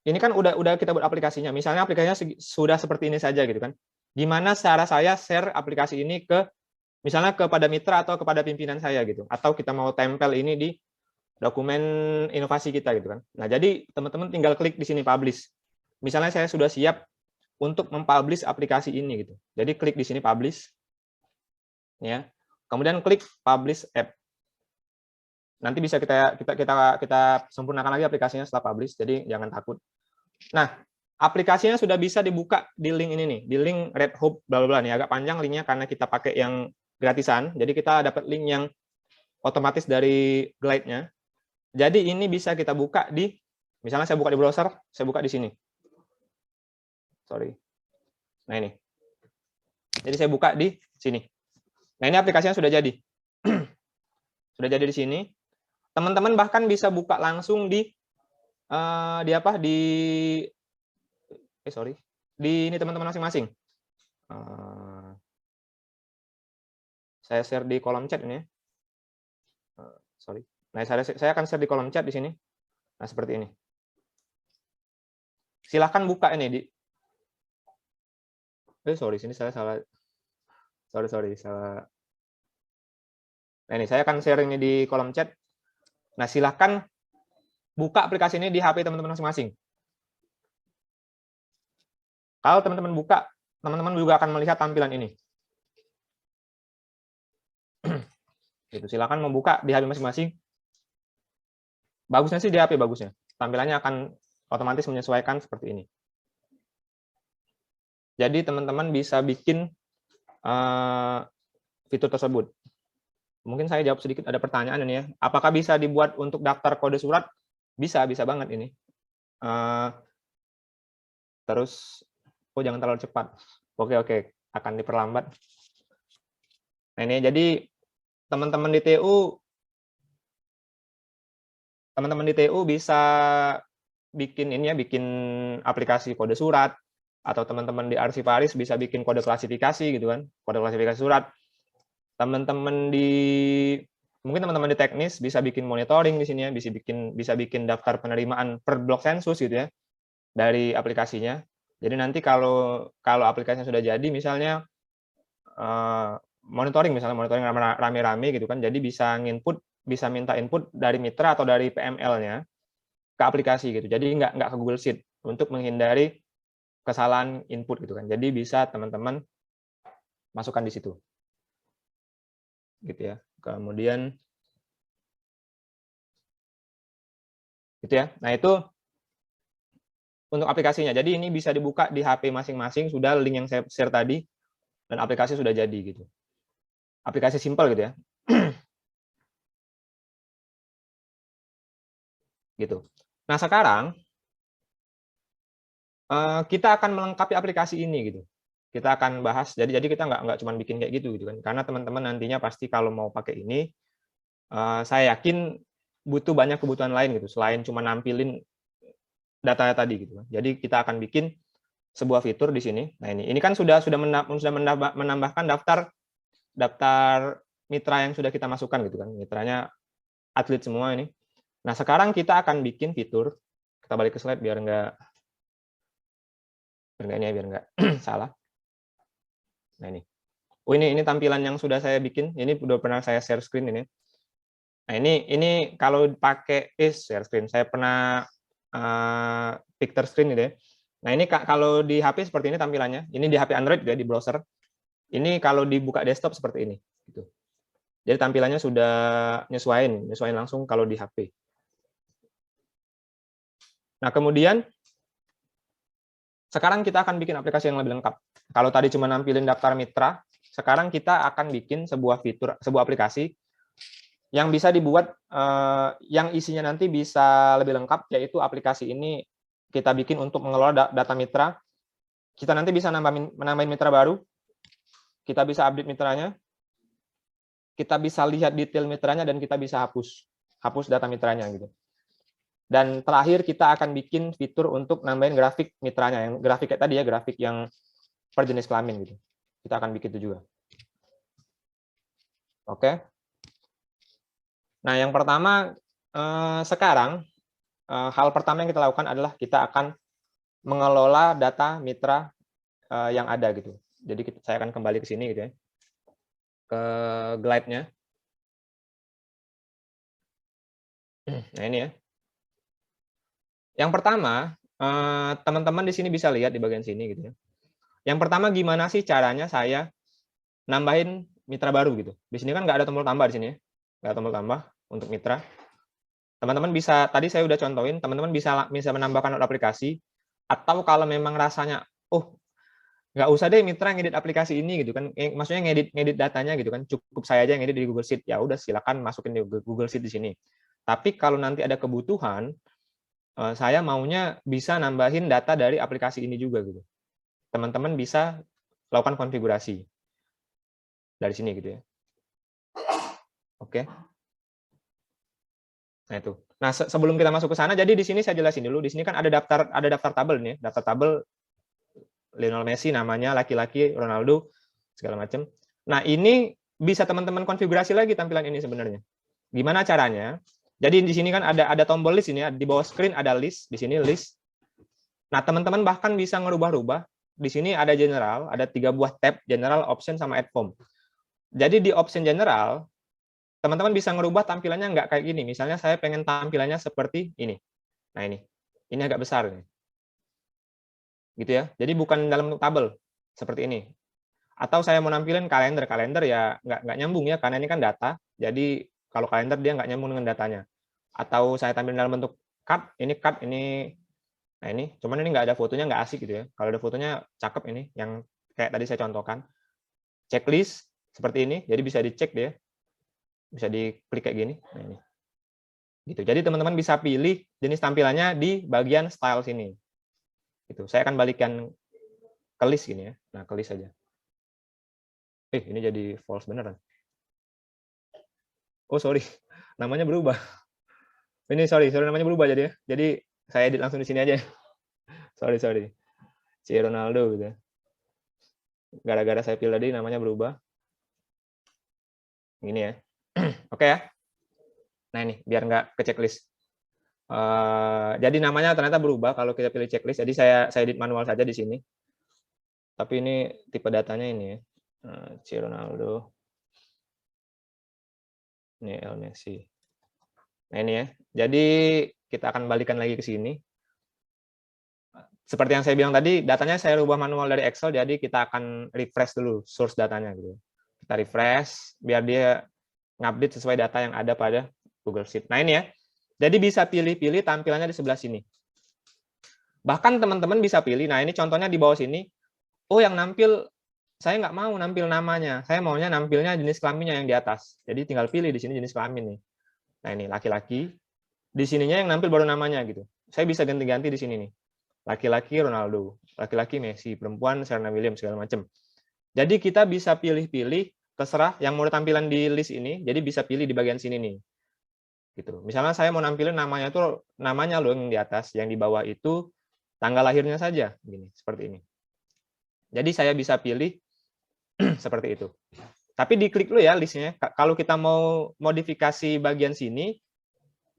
ini kan udah kita buat aplikasinya. Misalnya aplikasinya sudah seperti ini saja gitu kan. Gimana cara saya share aplikasi ini ke misalnya kepada mitra atau kepada pimpinan saya gitu. Atau kita mau tempel ini di dokumen inovasi kita gitu kan. Nah, jadi teman-teman tinggal klik di sini publish. Misalnya saya sudah siap untuk mempublish aplikasi ini gitu. Jadi klik di sini publish. Ya. Kemudian klik publish app. Nanti bisa kita sempurnakan lagi aplikasinya setelah publish, jadi jangan takut. Nah, aplikasinya sudah bisa dibuka di link ini nih, di link Red Hope bla bla nih, agak panjang linknya karena kita pakai yang gratisan. Jadi kita dapat link yang otomatis dari Glide-nya. Jadi ini bisa kita buka di, misalnya saya buka di browser, saya buka di sini. Sorry. Nah ini. Jadi saya buka di sini. Nah ini aplikasinya sudah jadi. Sudah jadi di sini. Teman-teman bahkan bisa buka langsung di di ini teman-teman masing-masing. Saya share di kolom chat ini ya. Sorry. Nah, saya akan share di kolom chat di sini. Nah, seperti ini. Silahkan buka ini di. Sorry, sini saya salah. Sorry, salah. Nah, ini saya akan share ini di kolom chat. Nah, silahkan buka aplikasi ini di HP teman-teman masing-masing. Kalau teman-teman buka, teman-teman juga akan melihat tampilan ini. Gitu, silakan membuka di HP masing-masing. Bagusnya sih di HP bagusnya. Tampilannya akan otomatis menyesuaikan seperti ini. Jadi teman-teman bisa bikin fitur tersebut. Mungkin saya jawab sedikit, ada pertanyaan ini ya. Apakah bisa dibuat untuk daftar kode surat? Bisa banget ini. Terus, jangan terlalu cepat. Oke, akan diperlambat. Nah ini jadi teman-teman di TU bisa bikin ini ya, bikin aplikasi kode surat, atau teman-teman di arsivaris bisa bikin kode klasifikasi gitu kan, kode klasifikasi surat. Mungkin teman-teman di teknis bisa bikin monitoring di sini ya, bisa bikin daftar penerimaan per blok sensus gitu ya dari aplikasinya. Jadi nanti kalau aplikasinya sudah jadi, misalnya monitoring rame-rame gitu kan, jadi bisa minta input dari mitra atau dari PML-nya ke aplikasi gitu. Jadi nggak ke Google Sheet untuk menghindari kesalahan input gitu kan. Jadi bisa teman-teman masukkan di situ. Gitu ya. Kemudian gitu ya. Nah, itu untuk aplikasinya. Jadi ini bisa dibuka di HP masing-masing, sudah link yang saya share tadi, dan aplikasi sudah jadi gitu. Aplikasi simple gitu ya. Gitu. Nah, sekarang kita akan melengkapi aplikasi ini gitu. Kita akan bahas. Jadi kita nggak cuma bikin kayak gitu kan. Karena teman-teman nantinya pasti kalau mau pakai ini, saya yakin butuh banyak kebutuhan lain gitu selain cuma nampilin data tadi gitu. Jadi kita akan bikin sebuah fitur di sini. Nah, ini kan sudah menambahkan daftar mitra yang sudah kita masukkan gitu kan. Mitranya atlet semua ini. Nah, sekarang kita akan bikin fitur. Kita balik ke slide biar nggak salah. Nah, ini. Ini tampilan yang sudah saya bikin. Ini udah pernah saya share screen ini. Nah, ini kalau pakai share screen, saya pernah picture screen gitu ya. Nah, ini kalau di HP seperti ini tampilannya. Ini di HP Android ya, di browser. Ini kalau dibuka desktop seperti ini gitu. Jadi tampilannya sudah nyesuaiin langsung kalau di HP. Nah, kemudian sekarang kita akan bikin aplikasi yang lebih lengkap. Kalau tadi cuma nampilin daftar mitra, sekarang kita akan bikin sebuah fitur, sebuah aplikasi yang bisa dibuat, yang isinya nanti bisa lebih lengkap, yaitu aplikasi ini kita bikin untuk mengelola data mitra. Kita nanti bisa menambahin mitra baru, kita bisa update mitranya, kita bisa lihat detail mitranya, dan kita bisa hapus data mitranya gitu. Dan terakhir kita akan bikin fitur untuk nambahin grafik mitranya, yang grafik kayak tadi ya, grafik yang per jenis kelamin gitu. Kita akan bikin itu juga. Oke. Nah, yang pertama sekarang hal pertama yang kita lakukan adalah kita akan mengelola data mitra yang ada gitu. Jadi saya akan kembali ke sini gitu ya, ke glide-nya. Nah, ini ya. Yang pertama, teman-teman di sini bisa lihat di bagian sini gitu ya. Yang pertama, gimana sih caranya saya nambahin mitra baru gitu. Di sini kan nggak ada tombol tambah di sini ya. Nggak ada tombol tambah untuk mitra. Teman-teman bisa, tadi saya udah contohin, teman-teman bisa menambahkan aplikasi, atau kalau memang rasanya, nggak usah deh mitra ngedit aplikasi ini gitu kan. Maksudnya ngedit datanya gitu kan. Cukup saya aja ngedit di Google Sheet. Ya udah, silakan masukin di Google Sheet di sini. Tapi kalau nanti ada kebutuhan, saya maunya bisa nambahin data dari aplikasi ini juga gitu. Teman-teman bisa lakukan konfigurasi dari sini gitu ya. Oke. Nah itu. Nah, sebelum kita masuk ke sana, jadi di sini saya jelasin dulu. Di sini kan ada daftar tabel nih, daftar tabel Lionel Messi namanya, laki-laki, Ronaldo, segala macam. Nah, ini bisa teman-teman konfigurasi lagi tampilan ini sebenarnya. Gimana caranya? Jadi di sini kan ada tombol list ini ya, di bawah screen ada list, di sini list. Nah, teman-teman bahkan bisa ngerubah-rubah. Di sini ada general, ada 3 buah tab, general, option, sama add form. Jadi di option general, teman-teman bisa ngerubah tampilannya nggak kayak gini. Misalnya saya pengen tampilannya seperti ini. Nah, ini agak besar nih. Gitu ya. Jadi bukan dalam tabel seperti ini. Atau saya mau nampilin kalender ya nggak nyambung ya, karena ini kan data. Jadi kalau kalender dia nggak nyambung dengan datanya. Atau saya tampilin dalam bentuk card, ini. Nah ini, cuman ini nggak ada fotonya, nggak asik gitu ya. Kalau ada fotonya cakep ini, yang kayak tadi saya contohkan. Checklist seperti ini, jadi bisa dicek dia, bisa diklik kayak gini. Nah, ini. Gitu. Jadi teman-teman bisa pilih jenis tampilannya di bagian style sini. Gitu. Saya akan balikkan ke list gini ya. Nah, ke list aja. Ini jadi false beneran. Oh sorry, namanya berubah. Ini sorry namanya berubah jadi ya. Jadi saya edit langsung di sini aja. Sorry. Si Ronaldo gitu. Gara-gara saya pilih tadi namanya berubah. Gini ya. Oke ya. Nah ini biar nggak ke checklist. Jadi namanya ternyata berubah kalau kita pilih checklist. Jadi saya edit manual saja di sini. Tapi ini tipe datanya ini ya. Si Ronaldo. Ini El Messi. Nah ini ya. Jadi kita akan balikan lagi ke sini. Seperti yang saya bilang tadi, datanya saya rubah manual dari Excel, jadi kita akan refresh dulu source datanya gitu. Kita refresh biar dia ngupdate sesuai data yang ada pada Google Sheet. Nah ini ya. Jadi bisa pilih-pilih tampilannya di sebelah sini. Bahkan teman-teman bisa pilih, nah ini contohnya di bawah sini, oh yang nampil, saya nggak mau nampil namanya, saya maunya nampilnya jenis kelaminnya yang di atas. Jadi tinggal pilih di sini jenis kelamin nih. Nah ini laki-laki, di sininya yang nampil baru namanya gitu. Saya bisa ganti-ganti di sini nih. Laki-laki Ronaldo, laki-laki Messi, perempuan Serena Williams, segala macam. Jadi kita bisa pilih-pilih, terserah yang mau tampilan di list ini, jadi bisa pilih di bagian sini nih. Gitu. Misalnya saya mau nampilin namanya loh yang di atas, yang di bawah itu tanggal lahirnya saja, gini, seperti ini. Jadi saya bisa pilih seperti itu. Tapi diklik dulu ya listnya. Kalau kita mau modifikasi bagian sini,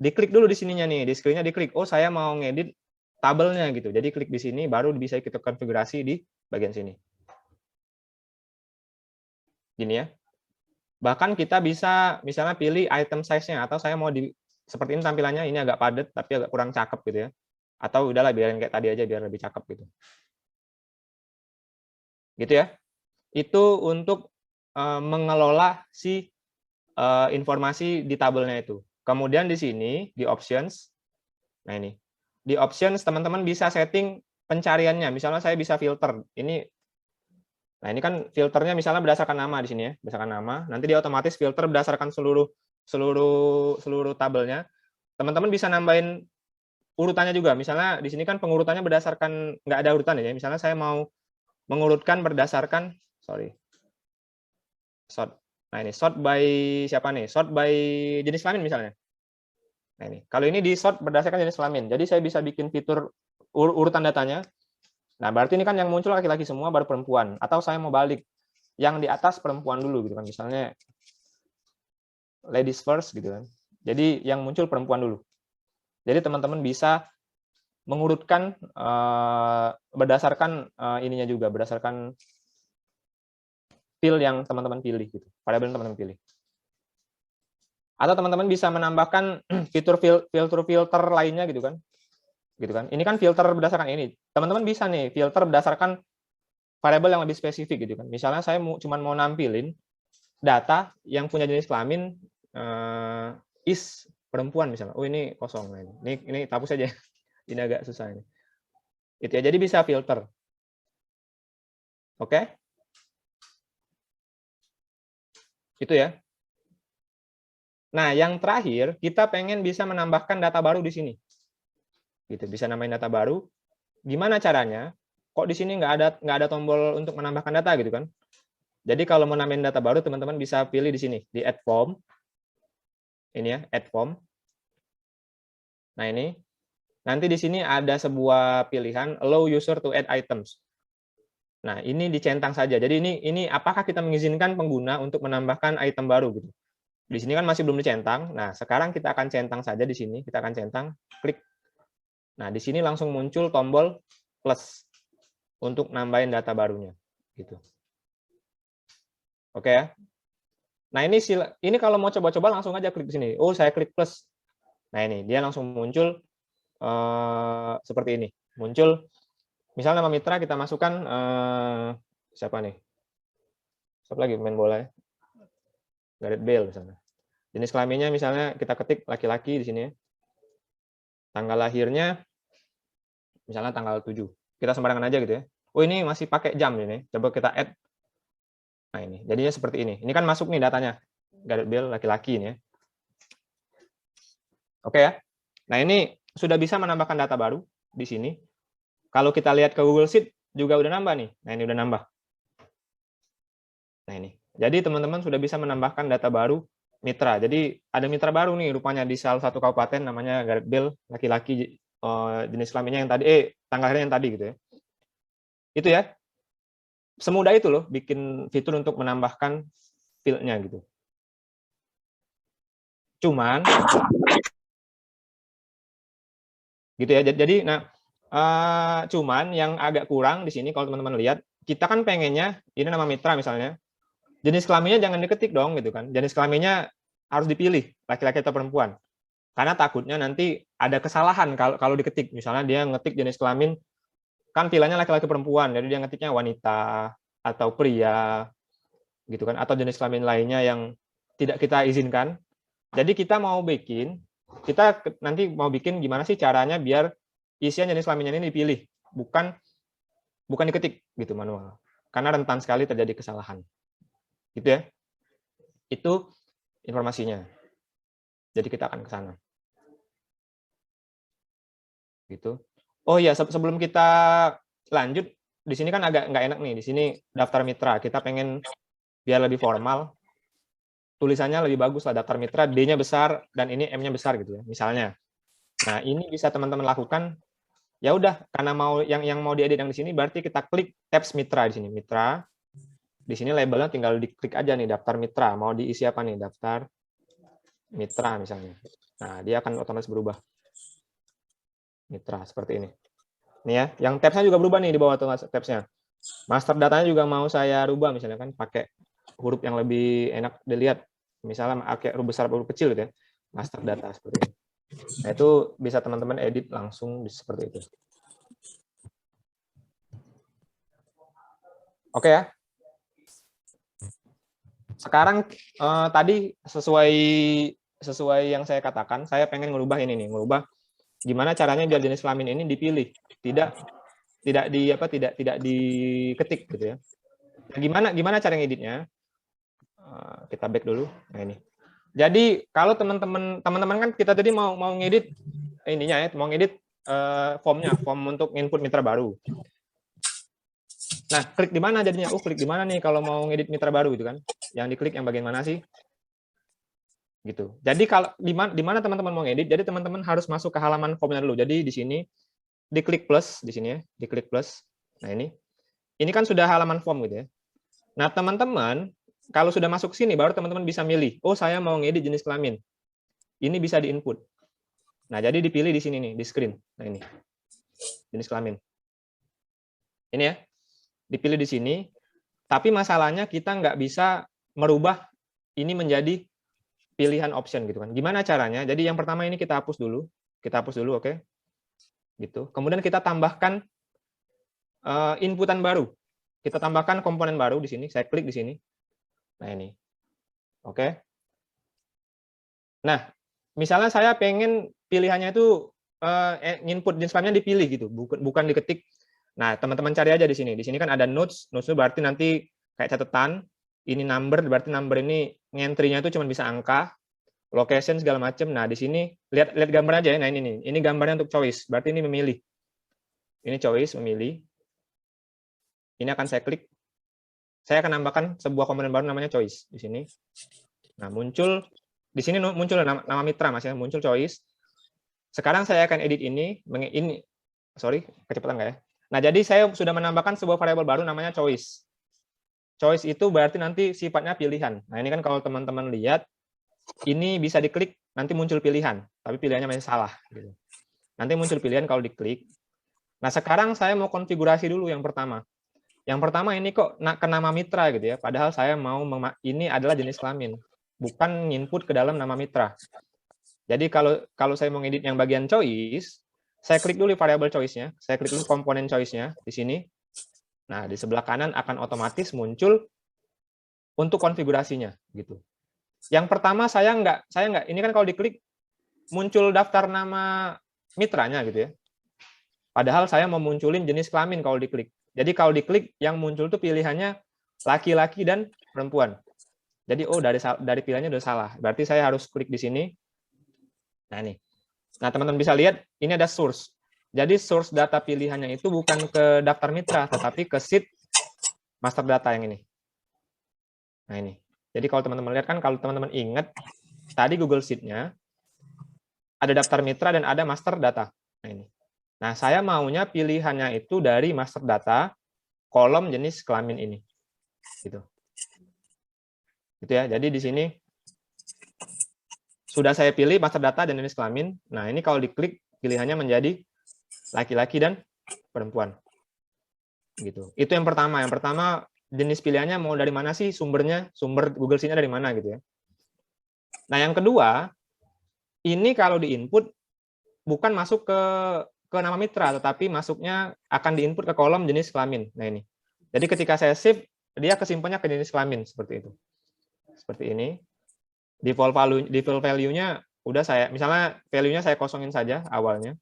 diklik dulu di sininya nih, di screen-nya diklik. Oh saya mau ngedit tabelnya gitu. Jadi klik di sini baru bisa kita konfigurasi di bagian sini. Gini ya. Bahkan kita bisa misalnya pilih item size-nya atau saya mau seperti ini tampilannya, ini agak padat tapi agak kurang cakep gitu ya. Atau udahlah biarin kayak tadi aja biar lebih cakep gitu. Gitu ya. Itu untuk mengelola si informasi di tabelnya itu. Kemudian di sini di options. Nah ini. Di options teman-teman bisa setting pencariannya. Misalnya saya bisa filter. Nah ini kan filternya misalnya berdasarkan nama di sini ya, berdasarkan nama. Nanti dia otomatis filter berdasarkan seluruh tabelnya. Teman-teman bisa nambahin urutannya juga. Misalnya di sini kan pengurutannya berdasarkan nggak ada urutan ya. Misalnya saya mau mengurutkan berdasarkan sort. Nah ini sort by siapa nih? Sort by jenis kelamin misalnya. Nah ini, kalau ini di sort berdasarkan jenis kelamin. Jadi saya bisa bikin fitur urutan datanya. Nah, berarti ini kan yang muncul laki-laki semua baru perempuan. Atau saya mau balik, yang di atas perempuan dulu gitu kan. Misalnya ladies first gitu kan. Jadi yang muncul perempuan dulu. Jadi teman-teman bisa mengurutkan berdasarkan ininya juga, berdasarkan field yang teman-teman pilih gitu. Variabel yang teman-teman pilih. Atau teman-teman bisa menambahkan fitur filter lainnya gitu kan. Ini kan filter berdasarkan ini. Teman-teman bisa nih filter berdasarkan variabel yang lebih spesifik gitu kan. Misalnya saya cuma mau nampilin data yang punya jenis kelamin is perempuan misalnya. Oh ini kosong. Ini hapus saja. Ini agak susah ini. Itu ya. Jadi bisa filter. Oke? Itu ya. Nah, yang terakhir kita pengen bisa menambahkan data baru di sini. Gitu, bisa nambahin data baru. Gimana caranya? Kok di sini nggak ada tombol untuk menambahkan data gitu kan? Jadi kalau mau nambahin data baru, teman-teman bisa pilih di sini di Add Form. Ini ya, Add Form. Nah ini, nanti di sini ada sebuah pilihan Allow User to Add Items. Nah ini dicentang saja. Jadi ini apakah kita mengizinkan pengguna untuk menambahkan item baru gitu? Di sini kan masih belum dicentang. Nah sekarang kita akan centang saja di sini. Kita akan centang, klik. Nah di sini langsung muncul tombol plus untuk nambahin data barunya, gitu. Oke ya. Nah ini kalau mau coba-coba langsung aja klik di sini. Oh saya klik plus. Nah ini dia langsung muncul seperti ini. Muncul misalnya nama mitra kita masukkan siapa nih? Siapa lagi main bola ya? Gareth Bale misalnya. Jenis kelaminnya misalnya kita ketik laki-laki di sini ya. Tanggal lahirnya misalnya tanggal 7. Kita sembarangan aja gitu ya. Oh ini masih pakai jam ini. Coba kita add. Nah ini, jadinya seperti ini. Ini kan masuk nih datanya. Gareth Bale laki-laki ini ya. Oke ya. Nah ini sudah bisa menambahkan data baru di sini. Kalau kita lihat ke Google Sheet juga udah nambah nih. Nah ini udah nambah. Nah ini. Jadi teman-teman sudah bisa menambahkan data baru mitra. Jadi ada mitra baru nih rupanya di salah satu kabupaten namanya Gareth Bale laki-laki, jenis kelaminnya yang tadi tanggal lahirnya yang tadi gitu ya. Itu ya. Semudah itu loh bikin fitur untuk menambahkan field-nya gitu. Cuman gitu ya. Jadi cuman yang agak kurang di sini kalau teman-teman lihat, kita kan pengennya ini nama mitra misalnya. Jenis kelaminnya jangan diketik dong gitu kan. Jenis kelaminnya harus dipilih laki-laki atau perempuan. Karena takutnya nanti ada kesalahan kalau diketik. Misalnya dia ngetik jenis kelamin kan pilihannya laki-laki perempuan, jadi dia ngetiknya wanita atau pria gitu kan, atau jenis kelamin lainnya yang tidak kita izinkan. Jadi kita nanti mau bikin gimana sih caranya biar isian jenis kelaminnya ini dipilih, bukan diketik gitu manual. Karena rentan sekali terjadi kesalahan. Gitu ya. Itu informasinya. Jadi kita akan ke sana. Gitu. Oh iya, sebelum kita lanjut, di sini kan agak nggak enak nih. Di sini daftar mitra. Kita pengen biar lebih formal. Tulisannya lebih bagus lah, daftar mitra, D-nya besar dan ini M-nya besar gitu ya. Misalnya. Nah, ini bisa teman-teman lakukan. Ya udah, karena mau yang mau diedit yang di sini, berarti kita klik tabs mitra di sini. Mitra. Di sini labelnya tinggal diklik aja nih, daftar mitra. Mau diisi apa nih? Daftar mitra misalnya. Nah, dia akan otomatis berubah. Mitra, seperti ini. Nih ya, yang tabs-nya juga berubah nih di bawah tabs-nya. Master datanya juga mau saya rubah, misalnya kan pakai huruf yang lebih enak dilihat. Misalnya pakai huruf besar, huruf kecil gitu ya. Master data, seperti ini. Nah, itu bisa teman-teman edit langsung seperti itu. Oke ya. Sekarang tadi sesuai yang saya katakan, saya pengen ngerubah ini nih, ngerubah gimana caranya biar jenis kelamin ini dipilih, tidak diketik gitu ya. Nah, gimana cara ngeditnya? Kita back dulu. Nah ini. Jadi kalau teman-teman kan kita tadi mau ngedit ininya ya, mau ngedit formnya, form untuk input mitra baru. Nah, klik di mana jadinya? Klik di mana nih kalau mau ngedit mitra baru gitu kan? Yang diklik yang bagian mana sih? Gitu. Jadi kalau di mana teman-teman mau ngedit, jadi teman-teman harus masuk ke halaman formnya dulu. Jadi di sini diklik plus di sini ya, diklik plus. Nah, ini kan sudah halaman form gitu ya. Nah, teman-teman kalau sudah masuk sini baru teman-teman bisa milih, oh saya mau ngedit jenis kelamin. Ini bisa di-input. Nah, jadi dipilih di sini nih, di screen. Nah, ini. Jenis kelamin. Ini ya. Dipilih di sini, tapi masalahnya kita nggak bisa merubah ini menjadi pilihan option gitu kan. Gimana caranya? Jadi yang pertama ini kita hapus dulu, oke? Gitu. Kemudian kita tambahkan inputan baru. Kita tambahkan komponen baru di sini. Saya klik di sini. Nah ini, oke? Nah, misalnya saya pengen pilihannya itu input jenis kelaminnya dipilih gitu, bukan diketik. Nah, teman-teman cari aja di sini. Di sini kan ada notes itu berarti nanti kayak catatan. Ini number, berarti number ini ngentry-nya itu cuma bisa angka, location segala macam. Nah, di sini lihat gambar aja ya. Nah, ini nih. Ini gambarnya untuk choice. Berarti ini memilih. Ini choice, memilih. Ini akan saya klik. Saya akan nambahkan sebuah komponen baru namanya choice di sini. Nah, muncul di sini muncul nama mitra Mas ya, muncul choice. Sekarang saya akan edit ini sorry, kecepatan nggak ya? Nah, jadi saya sudah menambahkan sebuah variabel baru namanya choice. Choice itu berarti nanti sifatnya pilihan. Nah, ini kan kalau teman-teman lihat, ini bisa diklik, nanti muncul pilihan. Tapi pilihannya masih salah. Gitu. Nanti muncul pilihan kalau diklik. Nah, sekarang saya mau konfigurasi dulu yang pertama. Yang pertama ini kok ke nama mitra gitu ya. Padahal saya mau ini adalah jenis kelamin, bukan input ke dalam nama mitra. Jadi kalau saya mau ngedit yang bagian choice, saya klik dulu variable choice-nya, saya klik dulu komponen choice-nya di sini. Nah, di sebelah kanan akan otomatis muncul untuk konfigurasinya gitu. Yang pertama saya nggak, ini kan kalau diklik muncul daftar nama mitranya gitu ya. Padahal saya mau munculin jenis kelamin kalau diklik. Jadi kalau diklik yang muncul tuh pilihannya laki-laki dan perempuan. Jadi dari pilihannya udah salah. Berarti saya harus klik di sini. Nah ini. Nah teman-teman bisa lihat ini ada source. Jadi source data pilihannya itu bukan ke daftar mitra, tetapi ke sheet master data yang ini. Nah ini. Jadi kalau teman-teman lihat kan, kalau teman-teman ingat tadi Google Sheet-nya ada daftar mitra dan ada master data. Nah ini. Nah saya maunya pilihannya itu dari master data kolom jenis kelamin ini. Gitu. Gitu ya. Jadi di sini sudah saya pilih master data dan jenis kelamin. Nah, ini kalau diklik pilihannya menjadi laki-laki dan perempuan. Gitu. Itu yang pertama. Yang pertama jenis pilihannya mau dari mana sih sumbernya? Sumber Google Sheet-nya dari mana gitu ya. Nah, yang kedua, ini kalau di-input bukan masuk ke nama mitra, tetapi masuknya akan di-input ke kolom jenis kelamin. Nah, ini. Jadi ketika saya save, dia kesimpannya ke jenis kelamin seperti itu. Seperti ini. Default value-nya udah saya, misalnya value-nya saya kosongin saja awalnya.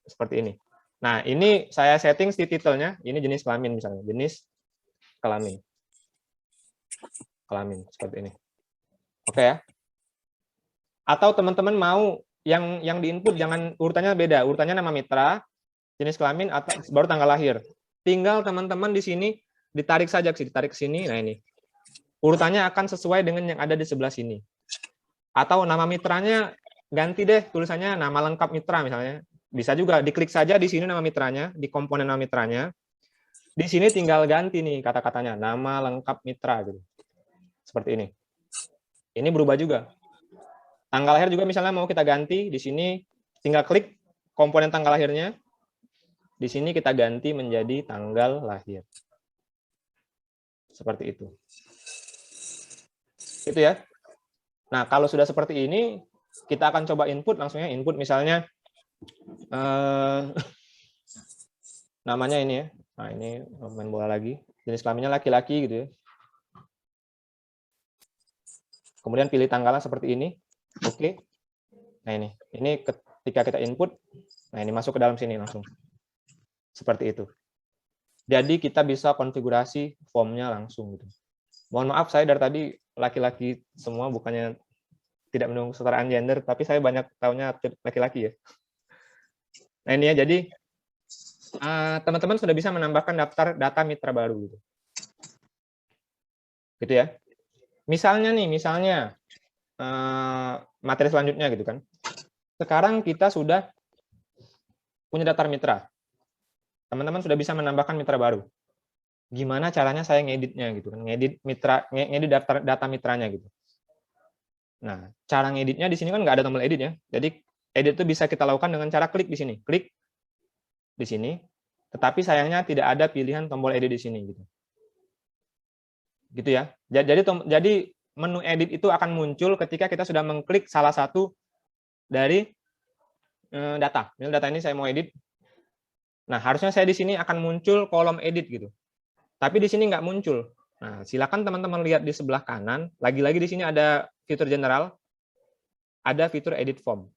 Seperti ini. Nah, ini saya setting di title-nya, ini jenis kelamin misalnya, jenis kelamin. Kelamin, seperti ini. Oke ya. Atau teman-teman mau yang di-input jangan urutannya beda, urutannya nama mitra, jenis kelamin, atau baru tanggal lahir. Tinggal teman-teman di sini ditarik saja, ditarik ke sini, nah ini. Urutannya akan sesuai dengan yang ada di sebelah sini. Atau nama mitranya ganti deh, tulisannya nama lengkap mitra misalnya. Bisa juga diklik saja di sini nama mitranya, di komponen nama mitranya. Di sini tinggal ganti nih kata-katanya, nama lengkap mitra gitu. Seperti ini. Ini berubah juga. Tanggal lahir juga misalnya mau kita ganti, di sini tinggal klik komponen tanggal lahirnya. Di sini kita ganti menjadi tanggal lahir. Seperti itu. Itu ya. Nah, kalau sudah seperti ini, kita akan coba input, langsungnya input misalnya namanya ini ya. Nah, ini main bola lagi. Jenis kelaminnya laki-laki gitu ya. Kemudian pilih tanggalnya seperti ini. Oke. Nah, ini ketika kita input, nah ini masuk ke dalam sini langsung. Seperti itu. Jadi kita bisa konfigurasi formnya langsung gitu. Mohon maaf saya dari tadi laki-laki semua, bukannya tidak mendukung kesetaraan gender, tapi saya banyak tahunya laki-laki ya. Nah ini ya, jadi teman-teman sudah bisa menambahkan daftar data mitra baru gitu. Gitu ya. Misalnya materi selanjutnya gitu kan. Sekarang kita sudah punya daftar mitra. Teman-teman sudah bisa menambahkan mitra baru. Gimana caranya saya ngeditnya gitu kan, ngedit daftar data mitranya gitu. Nah, cara ngeditnya di sini kan nggak ada tombol edit ya. Jadi edit itu bisa kita lakukan dengan cara klik di sini, klik di sini. Tetapi sayangnya tidak ada pilihan tombol edit di sini gitu. Gitu ya. Jadi menu edit itu akan muncul ketika kita sudah mengklik salah satu dari data. Ini data ini saya mau edit. Nah, harusnya saya di sini akan muncul kolom edit gitu. Tapi di sini nggak muncul. Nah, silakan teman-teman lihat di sebelah kanan. Lagi-lagi di sini ada fitur general, ada fitur edit form.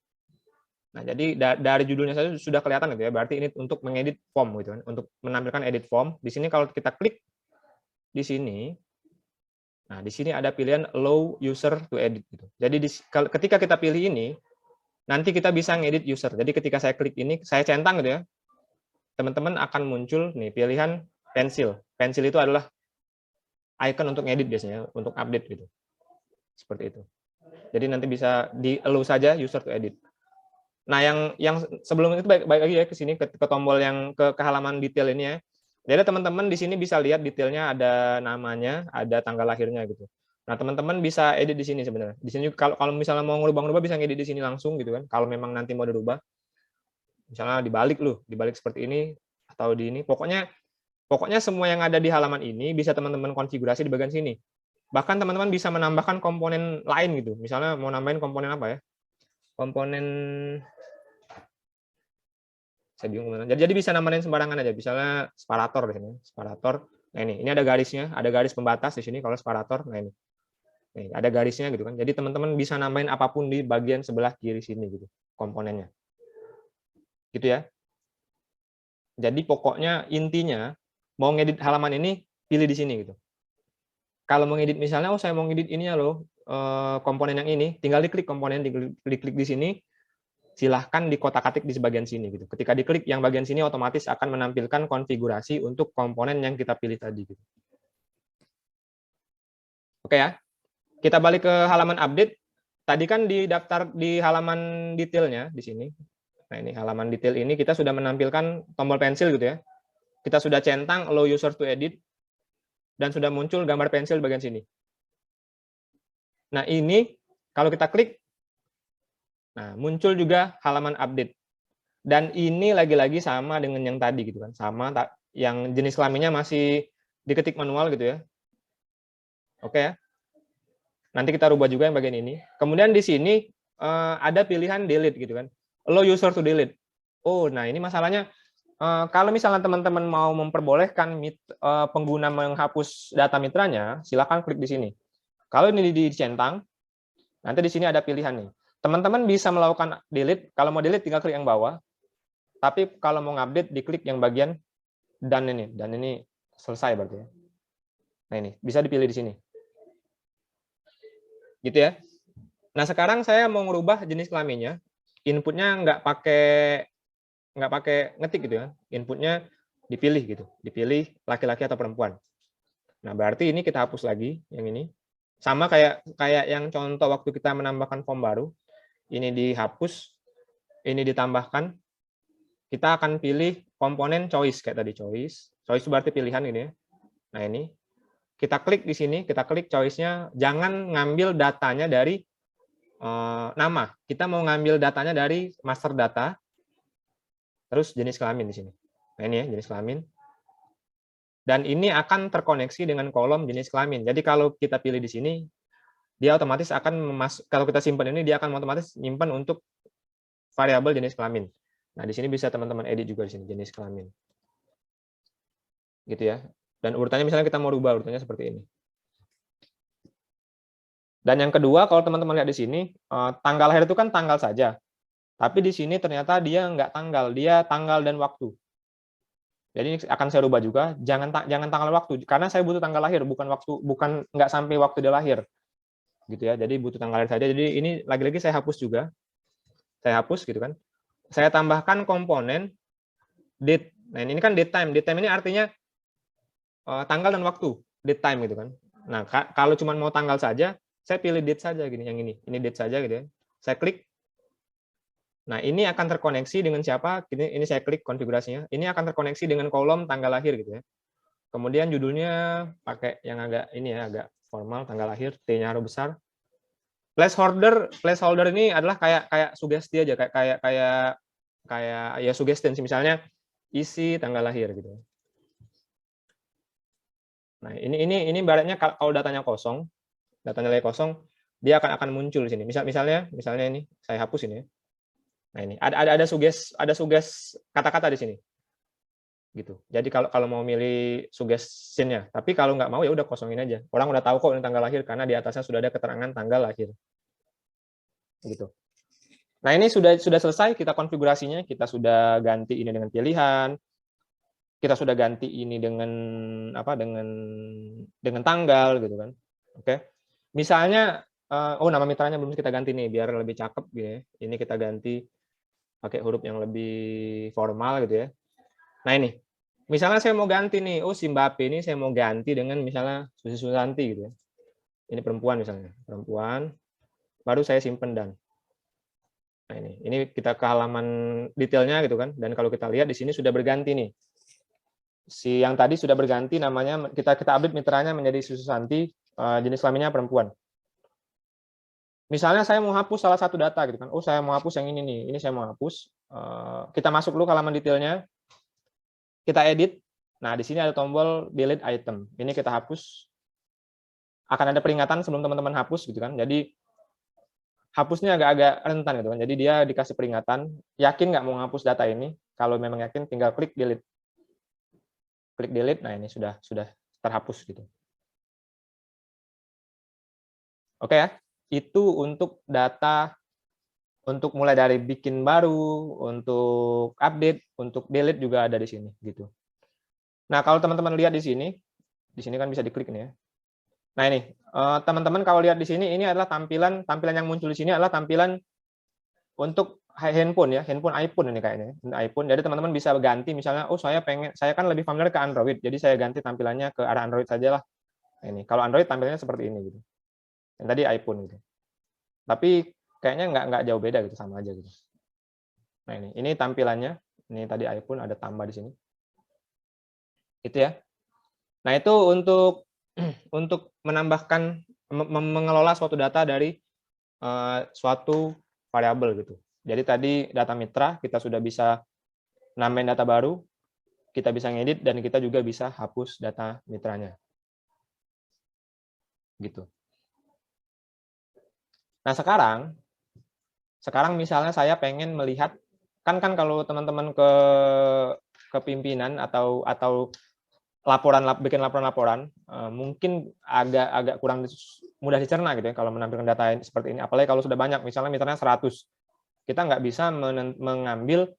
Nah, jadi dari judulnya saja sudah kelihatan gitu ya. Berarti ini untuk mengedit form gitu kan, untuk menampilkan edit form. Di sini kalau kita klik di sini, nah di sini ada pilihan allow user to edit gitu. Jadi ketika kita pilih ini, nanti kita bisa ngedit user. Jadi ketika saya klik ini, saya centang gitu ya, teman-teman akan muncul nih pilihan pensil. Pensil itu adalah icon untuk ngedit biasanya, untuk update gitu. Seperti itu. Jadi nanti bisa di allow saja user to edit. Nah, yang sebelum itu baik lagi ya ke sini ke tombol yang ke halaman detail ini ya. Jadi teman-teman di sini bisa lihat detailnya, ada namanya, ada tanggal lahirnya gitu. Nah, teman-teman bisa edit di sini sebenarnya. Di sini kalau misalnya mau ngubah-ngubah bisa ngedit di sini langsung gitu kan. Kalau memang nanti mau dirubah. Misalnya dibalik seperti ini atau di ini. Pokoknya semua yang ada di halaman ini bisa teman-teman konfigurasi di bagian sini. Bahkan teman-teman bisa menambahkan komponen lain gitu. Misalnya mau nambahin komponen apa ya? Komponen saya bingung. Jadi bisa nambahin sembarangan aja. Misalnya separator di sini, separator. Nah ini ada garisnya, ada garis pembatas di sini kalau separator. Nah ini. Nih, ada garisnya gitu kan. Jadi teman-teman bisa nambahin apapun di bagian sebelah kiri sini gitu komponennya. Gitu ya. Jadi pokoknya intinya mau ngedit halaman ini pilih di sini gitu. Kalau mau ngedit misalnya saya mau ngedit ininya loh komponen yang ini, tinggal diklik komponen, diklik di sini, silahkan dikotak-atik di sebagian sini gitu. Ketika diklik yang bagian sini otomatis akan menampilkan konfigurasi untuk komponen yang kita pilih tadi gitu. Oke ya. Kita balik ke halaman update. Tadi kan di daftar di halaman detailnya di sini. Nah, ini halaman detail ini kita sudah menampilkan tombol pensil gitu ya. Kita sudah centang allow user to edit dan sudah muncul gambar pensil di bagian sini. Nah, ini kalau kita klik, nah muncul juga halaman update. Dan ini lagi-lagi sama dengan yang tadi gitu kan. Sama yang jenis kelaminnya masih diketik manual gitu ya. Oke ya. Nanti kita rubah juga yang bagian ini. Kemudian di sini ada pilihan delete gitu kan. Allow user to delete. Oh, nah ini masalahnya kalau misalnya teman-teman mau memperbolehkan pengguna menghapus data mitranya, silakan klik di sini. Kalau ini dicentang, nanti di sini ada pilihan nih. Teman-teman bisa melakukan delete. Kalau mau delete tinggal klik yang bawah. Tapi kalau mau ngupdate diklik yang bagian done ini. Dan ini selesai berarti ya. Nah ini bisa dipilih di sini. Gitu ya. Nah sekarang saya mau merubah jenis kelaminnya, inputnya nggak pakai ngetik gitu ya, inputnya dipilih gitu, dipilih laki-laki atau perempuan. Nah berarti ini kita hapus lagi yang ini, sama kayak yang contoh waktu kita menambahkan form baru, ini dihapus, ini ditambahkan, kita akan pilih komponen choice kayak tadi choice itu berarti pilihan ini ya. Nah ini kita klik di sini, kita klik choice-nya, jangan ngambil datanya dari nama. Kita mau ngambil datanya dari master data, terus jenis kelamin di sini. Nah ini ya jenis kelamin. Dan ini akan terkoneksi dengan kolom jenis kelamin. Jadi kalau kita pilih di sini, dia otomatis akan kalau kita simpan ini, dia akan otomatis nyimpan untuk variabel jenis kelamin. Nah di sini bisa teman-teman edit juga di sini jenis kelamin. Gitu ya. Dan urutannya misalnya kita mau rubah urutannya seperti ini. Dan yang kedua, kalau teman-teman lihat di sini, tanggal lahir itu kan tanggal saja. Tapi di sini ternyata dia nggak tanggal, dia tanggal dan waktu. Jadi ini akan saya rubah juga, jangan tanggal waktu, karena saya butuh tanggal lahir, bukan nggak sampai waktu dia lahir. Gitu ya. Jadi butuh tanggal lahir saja. Jadi ini lagi-lagi saya hapus juga. Saya hapus gitu kan. Saya tambahkan komponen date. Nah, ini kan date time. Date time ini artinya tanggal dan waktu, date time gitu kan. Nah, kalau cuma mau tanggal saja, saya pilih date saja gini, yang ini date saja gitu ya. Saya klik. Nah, ini akan terkoneksi dengan siapa? Ini saya klik konfigurasinya. Ini akan terkoneksi dengan kolom tanggal lahir gitu ya. Kemudian judulnya pakai yang agak ini ya, agak formal, tanggal lahir, T-nya harus besar. Placeholder ini adalah kayak sugesti aja, kayak ya suggestion misalnya isi tanggal lahir gitu. Nah, ini ibaratnya kalau datanya kosong, datanya nilai kosong, dia akan muncul di sini. Misalnya ini saya hapus ini. Nah, ini ada suges kata-kata di sini. Gitu. Jadi kalau mau milih suggestion-nya, tapi kalau nggak mau ya udah kosongin aja. Orang udah tahu kok ini tanggal lahir karena di atasnya sudah ada keterangan tanggal lahir. Gitu. Nah, ini sudah selesai kita konfigurasinya, kita sudah ganti ini dengan pilihan. Kita sudah ganti ini dengan apa? Dengan tanggal gitu kan. Oke. Misalnya nama mitranya belum kita ganti nih biar lebih cakep gitu ya. Ini kita ganti pakai huruf yang lebih formal gitu ya. Nah, ini. Misalnya saya mau ganti nih, si Mbak P ini saya mau ganti dengan misalnya Susi Susanti gitu ya. Ini perempuan misalnya, perempuan. Baru saya simpen dan. Nah, ini kita ke halaman detailnya gitu kan. Dan kalau kita lihat di sini sudah berganti nih. Si yang tadi sudah berganti namanya, kita update mitranya menjadi Susi Susanti, jenis kelaminnya perempuan. Misalnya saya mau hapus salah satu data gitu kan. Oh, saya mau hapus yang ini nih. Ini saya mau hapus. Kita masuk dulu ke halaman detailnya. Kita edit. Nah, di sini ada tombol delete item. Ini kita hapus. Akan ada peringatan sebelum teman-teman hapus gitu kan. Jadi hapusnya agak-agak rentan gitu kan. Jadi dia dikasih peringatan, yakin nggak mau ngapus data ini? Kalau memang yakin, tinggal klik delete. Klik delete. Nah, ini sudah terhapus gitu. Oke ya. Itu untuk data, untuk mulai dari bikin baru, untuk update, untuk delete juga ada di sini gitu. Nah, kalau teman-teman lihat di sini kan bisa diklik nih ya. Nah, ini teman-teman kalau lihat di sini, ini adalah tampilan yang muncul di sini adalah tampilan untuk handphone ya, handphone iPhone ini kayaknya, iPhone. Jadi teman-teman bisa ganti misalnya, oh saya kan lebih familiar ke Android, jadi saya ganti tampilannya ke arah Android saja lah. Nah, ini kalau Android tampilannya seperti ini gitu. Yang tadi iPhone gitu. Tapi kayaknya nggak jauh beda gitu, sama aja gitu. Nah, ini tampilannya. Ini tadi iPhone ada tambah di sini. Itu ya. Nah, itu untuk menambahkan mengelola suatu data dari suatu variabel gitu. Jadi tadi data mitra kita sudah bisa nambahin data baru, kita bisa ngedit dan kita juga bisa hapus data mitranya. Gitu. Nah, sekarang misalnya saya pengen melihat kan kalau teman-teman ke pimpinan atau bikin laporan mungkin agak kurang mudah dicerna gitu ya kalau menampilkan data seperti ini, apalagi kalau sudah banyak, misalnya mitranya 100, kita nggak bisa mengambil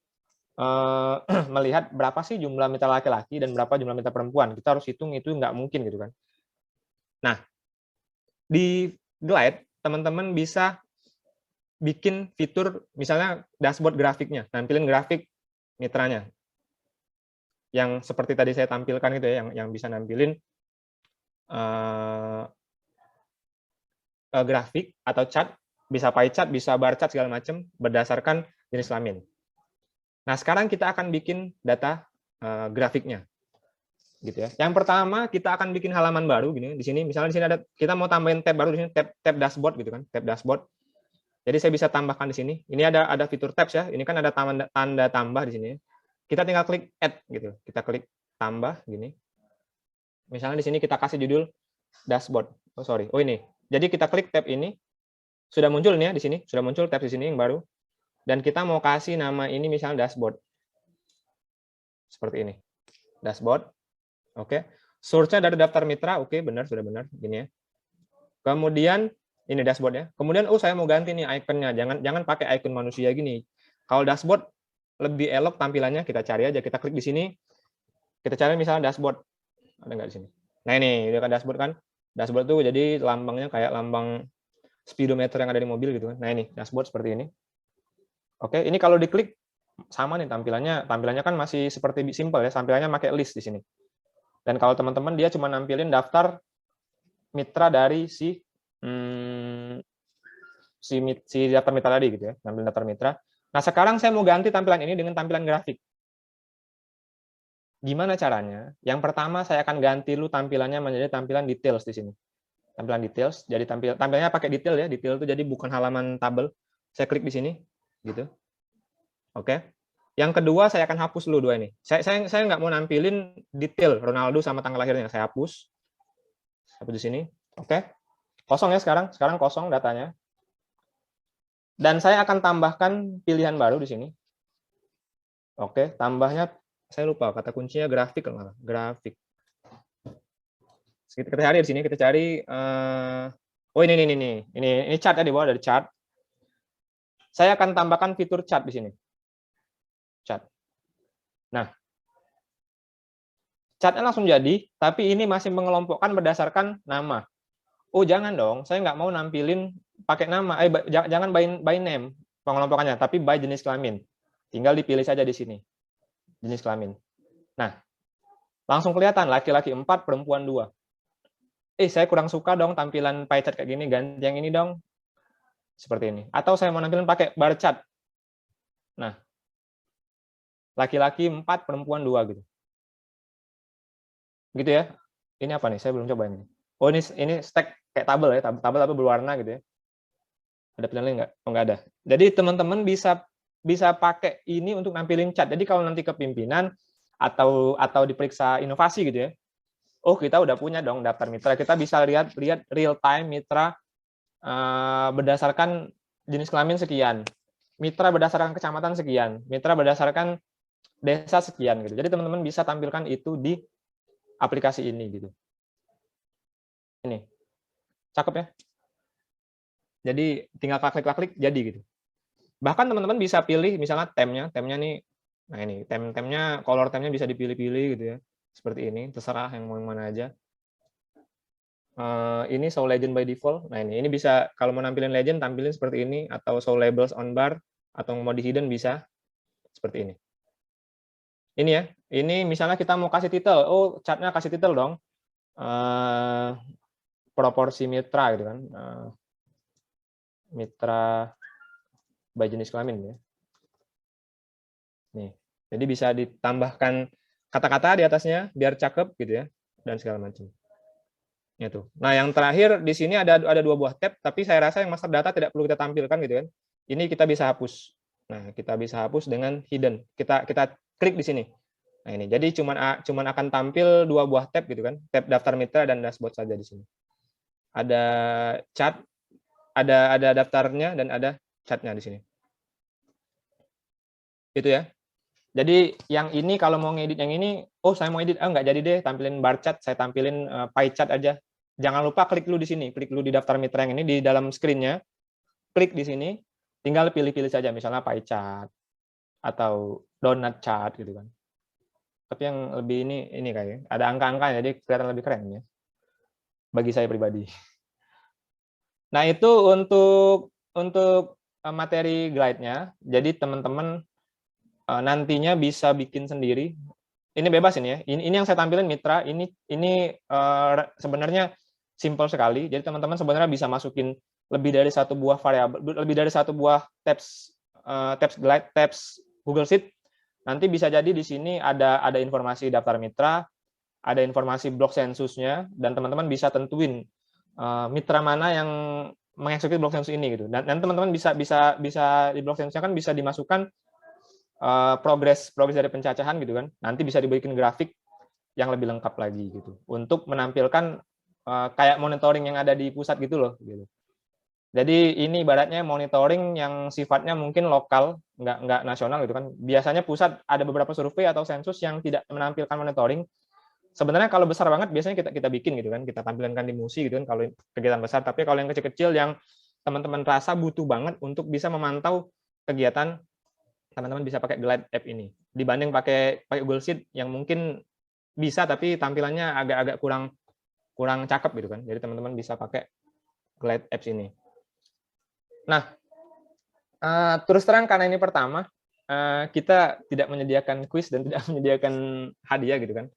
melihat berapa sih jumlah mitra laki-laki dan berapa jumlah mitra perempuan, kita harus hitung, itu nggak mungkin gitu kan. Nah, di Glide teman-teman bisa bikin fitur misalnya dashboard grafiknya, nampilin grafik mitranya yang seperti tadi saya tampilkan gitu ya, yang bisa nampilin grafik atau chart, bisa pie chart, bisa bar chart segala macam berdasarkan jenis kelamin. Nah, sekarang kita akan bikin data grafiknya. Gitu ya. Yang pertama kita akan bikin halaman baru gini. Di sini misalnya di sini ada, kita mau tambahin tab baru di sini, tab dashboard gitu kan, tab dashboard. Jadi saya bisa tambahkan di sini. Ini ada fitur tabs ya. Ini kan ada tanda tambah di sini. Kita tinggal klik add gitu. Kita klik tambah gini. Misalnya di sini kita kasih judul dashboard. Oh ini. Jadi kita klik tab ini. Sudah muncul nih ya di sini. Sudah muncul tab di sini yang baru. Dan kita mau kasih nama ini misalnya dashboard. Seperti ini. Dashboard. Oke. Source-nya dari daftar mitra. Oke, benar, sudah benar. Gini ya. Kemudian ini dashboard-nya. Kemudian saya mau ganti nih ikonnya. Jangan pakai icon manusia gini. Kalau dashboard lebih elok tampilannya, kita cari aja. Kita klik di sini. Kita cari misalnya dashboard. Ada nggak di sini? Nah, ini udah kan dashboard kan. Dashboard tuh jadi lambangnya kayak lambang speedometer yang ada di mobil gitu kan. Nah, ini dashboard seperti ini. Oke, ini kalau diklik sama nih tampilannya kan masih seperti simple ya. Tampilannya pakai list di sini. Dan kalau teman-teman dia cuma nampilin daftar mitra dari si daftar mitra tadi gitu ya, nampilin daftar mitra. Nah, sekarang saya mau ganti tampilan ini dengan tampilan grafik. Gimana caranya? Yang pertama saya akan ganti dulu tampilannya menjadi tampilan details di sini. Tampilan details, jadi tampilannya pakai detail ya. Detail itu jadi bukan halaman tabel. Saya klik di sini gitu. Oke. Yang kedua saya akan hapus dulu dua ini. Saya nggak mau nampilin detail Ronaldo sama tanggal lahirnya. Saya hapus. Hapus di sini. Oke. Kosong ya sekarang. Sekarang kosong datanya. Dan saya akan tambahkan pilihan baru di sini. Oke, tambahnya saya lupa kata kuncinya grafik kalau nggak. Grafik. Kita cari di sini, kita cari oh ini chart ya, di bawah ada chart. Saya akan tambahkan fitur chart di sini. Chart. Nah, chartnya langsung jadi, tapi ini masih mengelompokkan berdasarkan nama. Oh, jangan dong, saya nggak mau nampilin pakai nama. Jangan by name pengelompokannya, tapi by jenis kelamin. Tinggal dipilih saja di sini. Jenis kelamin. Nah, langsung kelihatan laki-laki 4, perempuan 2. Saya kurang suka dong tampilan pie chart kayak gini, ganti yang ini dong. Seperti ini. Atau saya mau nampilin pakai bar chart. Nah, laki-laki 4, perempuan 2 gitu. Gitu ya. Ini apa nih? Saya belum coba ini. Oh, ini stack kayak tabel ya, tabel tapi berwarna gitu ya. Ada pilihan lain nggak? Oh, nggak ada. Jadi teman-teman bisa pakai ini untuk nampilin chat. Jadi kalau nanti ke pimpinan atau diperiksa inovasi gitu ya, oh kita udah punya dong daftar mitra. Kita bisa lihat real time mitra berdasarkan jenis kelamin sekian, mitra berdasarkan kecamatan sekian, mitra berdasarkan desa sekian gitu. Jadi teman-teman bisa tampilkan itu di aplikasi ini gitu. Ini cakep ya. Jadi tinggal klik jadi gitu. Bahkan teman-teman bisa pilih misalnya temnya nih, nah ini temnya, color temnya bisa dipilih-pilih gitu ya, seperti ini, terserah yang mau yang mana aja. Ini show legend by default. Nah ini bisa kalau mau nampilin legend tampilin seperti ini, atau show labels on bar, atau mau di hidden bisa seperti ini. Ini ya, ini misalnya kita mau kasih title, oh chartnya kasih title dong, proporsi mitra gitu kan, mitra by jenis kelamin ya. Nih, jadi bisa ditambahkan kata-kata di atasnya biar cakep gitu ya, dan segala macam. Itu. Nah, yang terakhir di sini ada 2 buah tab, tapi saya rasa yang master data tidak perlu kita tampilkan gitu kan. Ini kita bisa hapus. Nah, kita bisa hapus dengan hidden. Kita klik di sini. Nah, ini. Jadi cuman akan tampil 2 buah tab gitu kan. Tab daftar mitra dan dashboard saja di sini. Ada chat, ada daftarnya dan ada chatnya di sini. Gitu ya. Jadi yang ini kalau mau ngedit yang ini, oh saya mau edit, nggak jadi deh tampilin bar chart, saya tampilin pie chart aja. Jangan lupa klik dulu di sini, klik dulu di daftar mitra yang ini di dalam screen-nya, klik di sini, tinggal pilih-pilih saja misalnya pie chart atau donut chart gitu kan. Tapi yang lebih ini kayaknya ada angka-angka jadi kelihatan lebih keren ya. Bagi saya pribadi. Nah, itu untuk materi guide-nya. Jadi teman-teman nantinya bisa bikin sendiri. Ini bebas ini ya. Ini yang saya tampilin mitra. Ini sebenarnya simpel sekali. Jadi teman-teman sebenarnya bisa masukin lebih dari 1 buah variabel, lebih dari 1 buah tabs guide, tabs Google Sheet. Nanti bisa jadi di sini ada informasi daftar mitra, ada informasi blok sensusnya, dan teman-teman bisa tentuin mitra mana yang mengeksekusi blok sensus ini gitu. Dan teman-teman bisa di blok sensusnya kan bisa dimasukkan progres dari pencacahan gitu kan. Nanti bisa dibikin grafik yang lebih lengkap lagi gitu untuk menampilkan kayak monitoring yang ada di pusat gitu loh gitu. Jadi ini ibaratnya monitoring yang sifatnya mungkin lokal, nggak nasional gitu kan. Biasanya pusat ada beberapa survei atau sensus yang tidak menampilkan monitoring. Sebenarnya kalau besar banget biasanya kita bikin gitu kan, kita tampilkan di MUSI gitu kan kalau kegiatan besar. Tapi kalau yang kecil-kecil yang teman-teman rasa butuh banget untuk bisa memantau kegiatan, teman-teman bisa pakai Glide app ini dibanding pakai Google Sheet yang mungkin bisa tapi tampilannya agak kurang cakep gitu kan. Jadi teman-teman bisa pakai Glide apps ini. Nah, terus terang karena ini pertama, kita tidak menyediakan kuis dan tidak menyediakan hadiah gitu kan.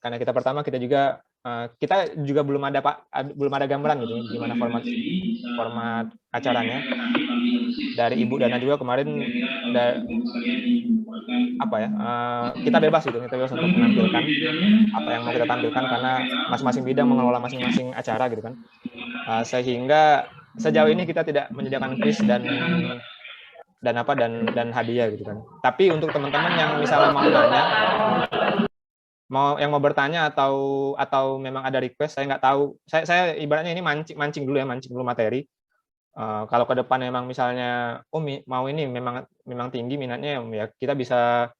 Karena kita pertama, kita juga belum ada gambaran gitu gimana format acaranya. Dari Ibu Dana juga kemarin kita bebas gitu, kita bebas untuk menampilkan apa yang mau kita tampilkan karena masing-masing bidang mengelola masing-masing acara gitu kan. Sehingga sejauh ini kita tidak menyediakan kuis dan hadiah gitu kan. Tapi untuk teman-teman yang misalnya mau nanya, yang mau bertanya atau memang ada request, saya nggak tahu. Saya ibaratnya ini mancing dulu materi. Kalau ke depan memang misalnya mau ini memang tinggi minatnya, ya kita bisa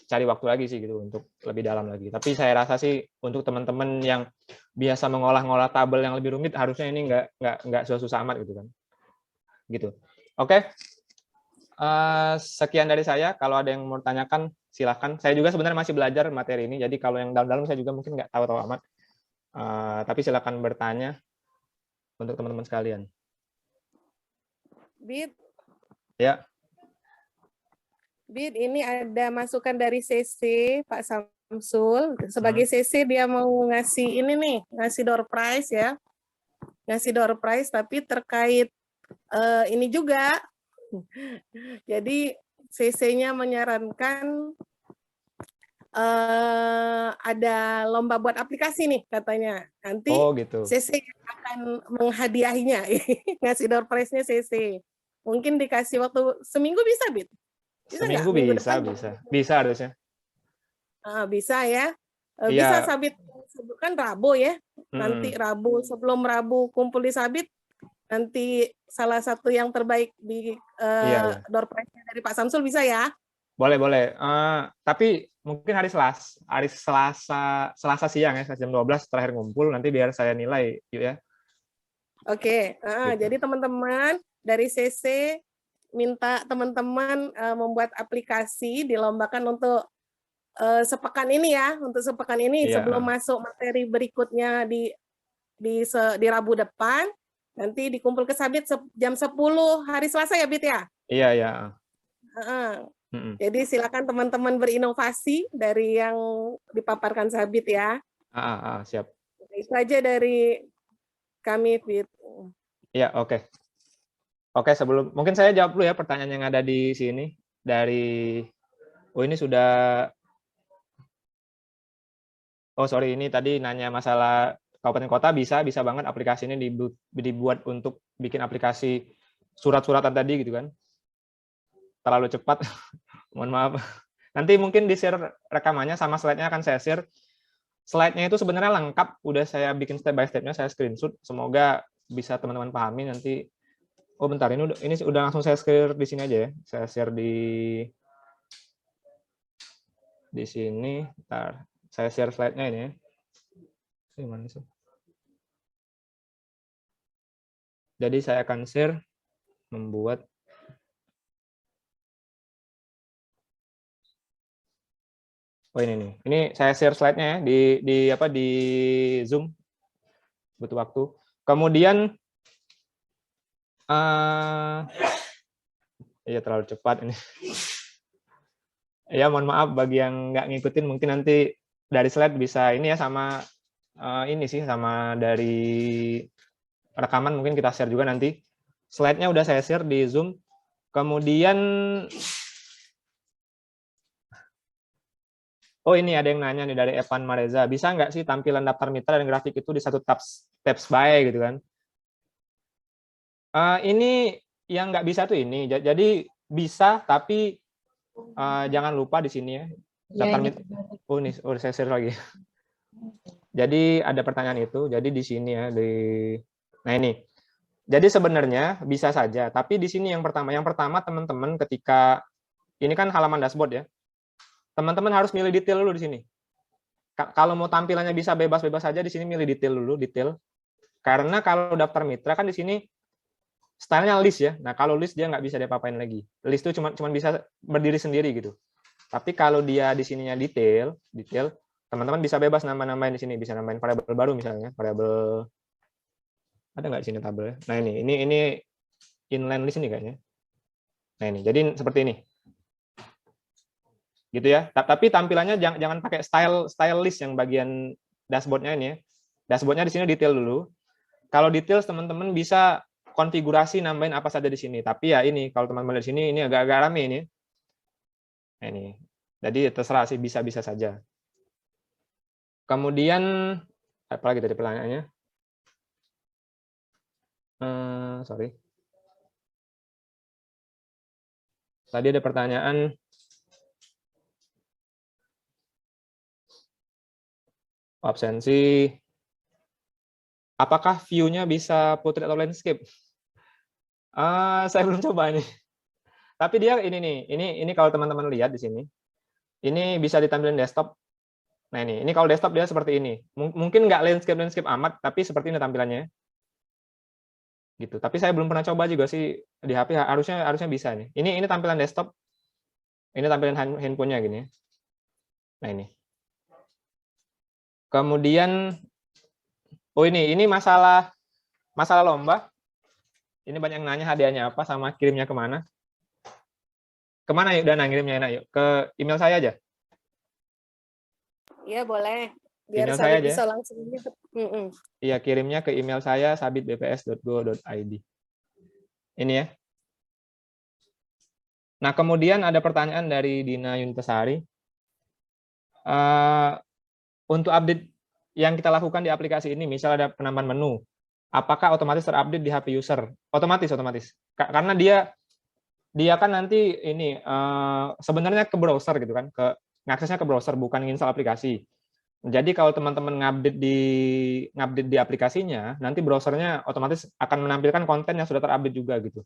cari waktu lagi sih gitu untuk lebih dalam lagi. Tapi saya rasa sih untuk teman-teman yang biasa mengolah tabel yang lebih rumit, harusnya ini nggak susah amat gitu kan. Gitu. Oke. Sekian dari saya. Kalau ada yang mau tanyakan, silahkan. Saya juga sebenarnya masih belajar materi ini, jadi kalau yang dalam-dalam saya juga mungkin nggak tahu amat. Tapi silakan bertanya untuk teman-teman sekalian. Bit. Ya. Bit, ini ada masukan dari CC, Pak Samsul. Sebagai CC dia mau ngasih ini nih, ngasih door prize ya. Ngasih door prize tapi terkait ini juga. Jadi CC-nya menyarankan ada lomba buat aplikasi nih katanya. Nanti Oh gitu. CC akan menghadiahinya, ngasih door prize-nya CC. Mungkin dikasih waktu seminggu bisa, Bit? Bisa nggak? Seminggu Minggu bisa, depan? bisa harusnya. Bisa ya. Bisa Iya. Sabit, kan Rabu ya. Nanti Mm-mm. Rabu, sebelum Rabu kumpul di Sabit, nanti salah satu yang terbaik di Iya, iya. door prize-nya dari Pak Samsul bisa ya? Boleh, boleh. Tapi mungkin Selasa siang ya, jam 12 terakhir ngumpul, nanti biar saya nilai, yuk ya. Oke, Gitu. jadi teman-teman dari CC minta teman-teman membuat aplikasi dilombakan untuk sepekan ini ya, untuk sepekan ini Iya. sebelum masuk materi berikutnya di Rabu depan, nanti dikumpul ke Sabit jam 10 hari Selasa ya, Bit ya? Iya, iya. Mm-mm. Jadi silakan teman-teman berinovasi dari yang dipaparkan Sabit ya. Siap. Itu aja dari kami, Bit. Iya, oke. Oke, mungkin saya jawab dulu ya pertanyaan yang ada di sini dari ini sudah. Oh, sorry, ini tadi nanya masalah kabupaten kota, bisa banget aplikasi ini dibuat untuk bikin aplikasi surat-suratan tadi gitu kan. Terlalu cepat. Mohon maaf. Nanti mungkin di-share rekamannya sama slide-nya akan saya share. Slide-nya itu sebenarnya lengkap, udah saya bikin step by step-nya, saya screenshot. Semoga bisa teman-teman pahami nanti. Oh, bentar, ini udah langsung saya share di sini aja ya. Saya share di sini. Bentar. Saya share slide-nya ini ya. Gimana sih? Jadi saya akan share membuat ini nih. Ini saya share slide-nya ya di Zoom. Butuh waktu. Kemudian iya terlalu cepat ini. Ya, mohon maaf bagi yang nggak ngikutin, mungkin nanti dari slide bisa ini ya, sama ini sih, sama dari rekaman mungkin kita share juga nanti. Slide-nya udah saya share di Zoom. Kemudian ini ada yang nanya nih dari Evan Mareza, bisa nggak sih tampilan daftar mitra dan grafik itu di satu tabs by gitu kan? Ini yang nggak bisa tuh ini. Jadi bisa, tapi jangan lupa di sini ya. Daftar mitra. Oh, ini saya share lagi. Jadi ada pertanyaan itu. Jadi di sini ya nah ini. Jadi sebenarnya bisa saja, tapi di sini yang pertama teman-teman ketika ini kan halaman dashboard ya. Teman-teman harus milih detail dulu di sini. Kalau mau tampilannya bisa bebas-bebas saja di sini milih detail dulu, detail. Karena kalau daftar mitra kan di sini stylenya list ya. Nah, kalau list dia nggak bisa diapa-apain lagi. List itu cuma bisa berdiri sendiri gitu. Tapi kalau dia di sininya detail, teman-teman bisa bebas nambah-nambahin di sini, bisa nambahin variabel baru misalnya, variabel ada nggak di sini tabelnya? Nah, ini inline list ini kayaknya. Nah, ini. Jadi seperti ini. Gitu ya. Tapi tampilannya jangan pakai style list yang bagian dashboard-nya ini ya. Dashboard-nya di sini detail dulu. Kalau detail teman-teman bisa konfigurasi nambahin apa saja di sini. Tapi ya ini kalau teman-teman di sini ini agak-agak rame ini. Nah, ini. Jadi terserah sih, bisa-bisa saja. Kemudian apa lagi tadi pertanyaannya? Sorry. Tadi ada pertanyaan absensi. Apakah view-nya bisa portrait atau landscape? Saya belum coba ini. Tapi dia ini nih, ini kalau teman-teman lihat di sini, ini bisa ditampilkan desktop. Nah ini kalau desktop dia seperti ini. Mungkin nggak landscape amat, tapi seperti ini tampilannya. Gitu. Tapi saya belum pernah coba juga sih di HP. Harusnya bisa nih. Ini tampilan desktop. Ini tampilan handphonenya gini. Nah ini. Kemudian, ini masalah lomba. Ini banyak yang nanya hadiahnya apa sama kirimnya kemana. Kemana yuk Dana ngirimnya enak yuk? Ke email saya aja. Iya boleh. Biar Email saya Sabit aja. bisa langsung. Iya, kirimnya ke email saya sabit@bps.go.id. Ini ya. Nah, kemudian ada pertanyaan dari Dina Yuntasari. untuk update yang kita lakukan di aplikasi ini, misal ada penambahan menu, apakah otomatis terupdate di HP user? Otomatis. Karena dia kan nanti ini sebenarnya ke browser gitu kan, ngaksesnya ke browser, bukan install aplikasi. Jadi kalau teman-teman ngupdate di aplikasinya, nanti browsernya otomatis akan menampilkan konten yang sudah terupdate juga gitu.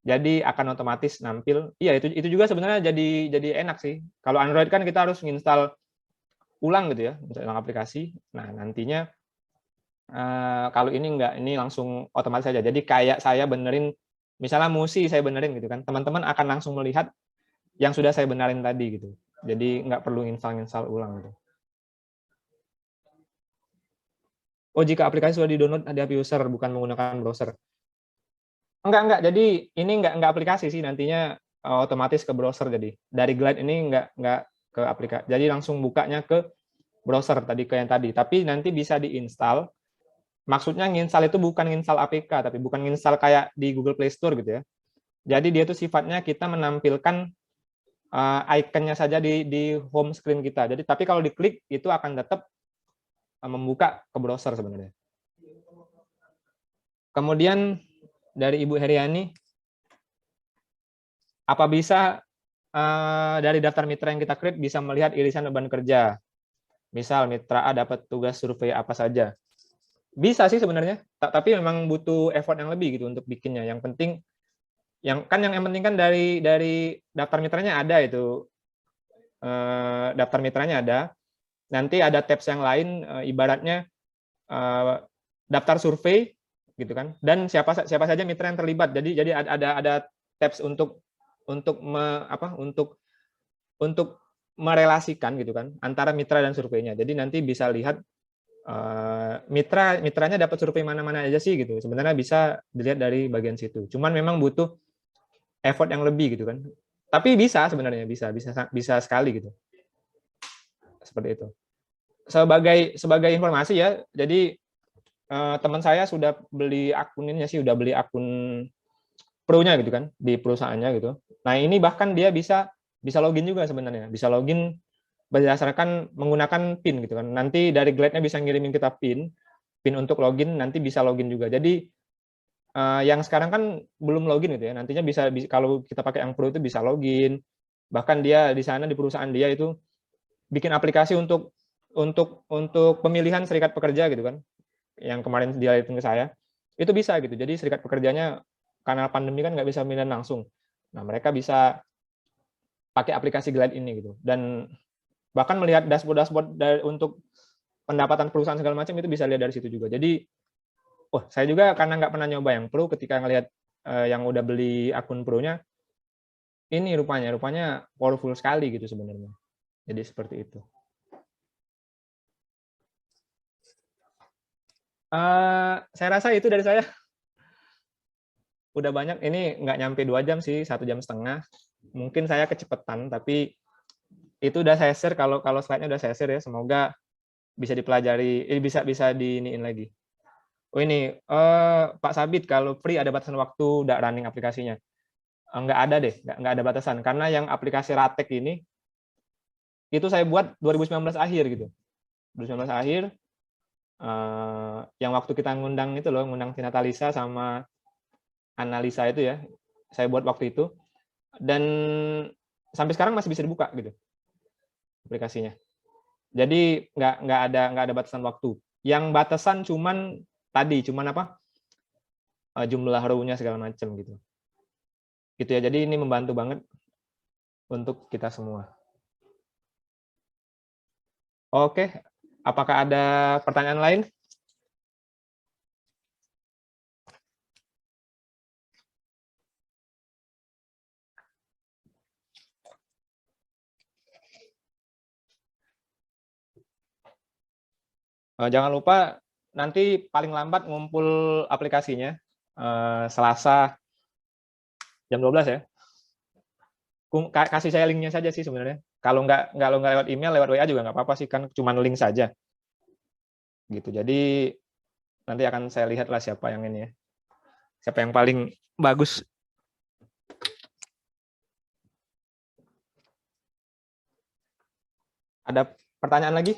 Jadi akan otomatis nampil. Iya, itu juga sebenarnya jadi enak sih. Kalau Android kan kita harus nginstal ulang gitu ya, ulang aplikasi. Nah, nantinya kalau ini enggak, ini langsung otomatis saja. Jadi kayak saya benerin, misalnya Musi saya benerin gitu kan, teman-teman akan langsung melihat yang sudah saya benerin tadi gitu. Jadi nggak perlu install ulang gitu. Oh, jika aplikasi sudah di-download di HP user, bukan menggunakan browser. Enggak. Jadi ini enggak aplikasi sih, nantinya otomatis ke browser. Jadi dari Glide ini enggak ke aplikasi. Jadi langsung bukanya ke browser tadi, ke yang tadi. Tapi nanti bisa diinstal. Maksudnya nginstal itu bukan nginstal APK, tapi bukan nginstal kayak di Google Play Store gitu ya. Jadi dia itu sifatnya kita menampilkan ikonnya saja di home screen kita. Jadi tapi kalau diklik itu akan tetap membuka ke browser sebenarnya. Kemudian dari Ibu Heriani, apa bisa dari daftar mitra yang kita create bisa melihat irisan beban kerja? Misal mitra A dapat tugas survei apa saja. Bisa sih sebenarnya, tapi memang butuh effort yang lebih gitu untuk bikinnya. Yang penting yang penting kan dari daftar mitranya ada itu. Daftar mitranya ada. Nanti ada tabs yang lain, ibaratnya daftar survei gitu kan, dan siapa saja mitra yang terlibat. Jadi ada tabs untuk merelasikan gitu kan antara mitra dan surveinya. Jadi nanti bisa lihat mitranya dapat survei mana-mana aja sih gitu. Sebenarnya bisa dilihat dari bagian situ. Cuman memang butuh effort yang lebih gitu kan. Tapi bisa sebenarnya, bisa sekali gitu. Seperti itu. Sebagai informasi ya, jadi teman saya sudah beli udah beli akun pro-nya gitu kan di perusahaannya gitu. Nah, ini bahkan dia bisa login juga sebenarnya. Bisa login berdasarkan menggunakan PIN gitu kan. Nanti dari Glide-nya bisa ngirimin kita PIN untuk login, nanti bisa login juga. Jadi yang sekarang kan belum login gitu ya. Nantinya bisa kalau kita pakai yang pro itu bisa login. Bahkan dia di sana di perusahaan dia itu bikin aplikasi untuk pemilihan serikat pekerja gitu kan, yang kemarin dia lihatin ke saya, itu bisa gitu. Jadi serikat pekerjanya karena pandemi kan nggak bisa pemilihan langsung. Nah, mereka bisa pakai aplikasi Glide ini gitu. Dan bahkan melihat dashboard untuk pendapatan perusahaan segala macam itu bisa lihat dari situ juga. Jadi, saya juga karena nggak pernah nyoba yang pro, ketika ngelihat yang udah beli akun pro-nya, ini rupanya powerful sekali gitu sebenarnya. Jadi seperti itu. Saya rasa itu dari saya. Udah banyak, ini nggak nyampe 2 jam sih, 1 jam setengah. Mungkin saya kecepatan, tapi itu udah saya share, kalau slide-nya udah saya share ya, semoga bisa dipelajari, bisa diiniin lagi. Oh ini, Pak Sabit, kalau free ada batasan waktu nggak running aplikasinya? Nggak ada deh, nggak ada batasan. Karena yang aplikasi Ratek ini, itu saya buat 2019 akhir gitu. 2019 akhir, yang waktu kita ngundang Tina Talisa sama Analisa itu ya, saya buat waktu itu, dan sampai sekarang masih bisa dibuka gitu aplikasinya. Jadi nggak ada batasan waktu. Yang batasan cuman jumlah row-nya segala macam gitu. Gitu ya. Jadi ini membantu banget untuk kita semua. Oke, apakah ada pertanyaan lain? Jangan lupa nanti paling lambat ngumpul aplikasinya Selasa jam 12 ya. Kasih saya linknya saja sih sebenarnya. Kalau nggak lewat email, lewat WA juga nggak apa-apa sih, kan cuma link saja. Gitu. Jadi nanti akan saya lihat lah siapa yang ini ya. Siapa yang paling bagus. Ada pertanyaan lagi?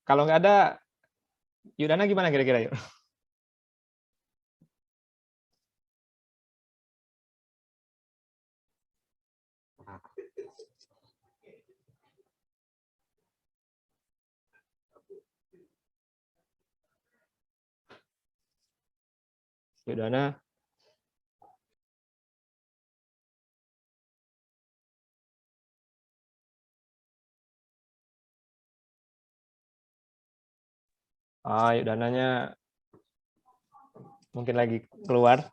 Kalau nggak ada, Yudana gimana kira-kira yuk? Yudana. Yudananya mungkin lagi keluar.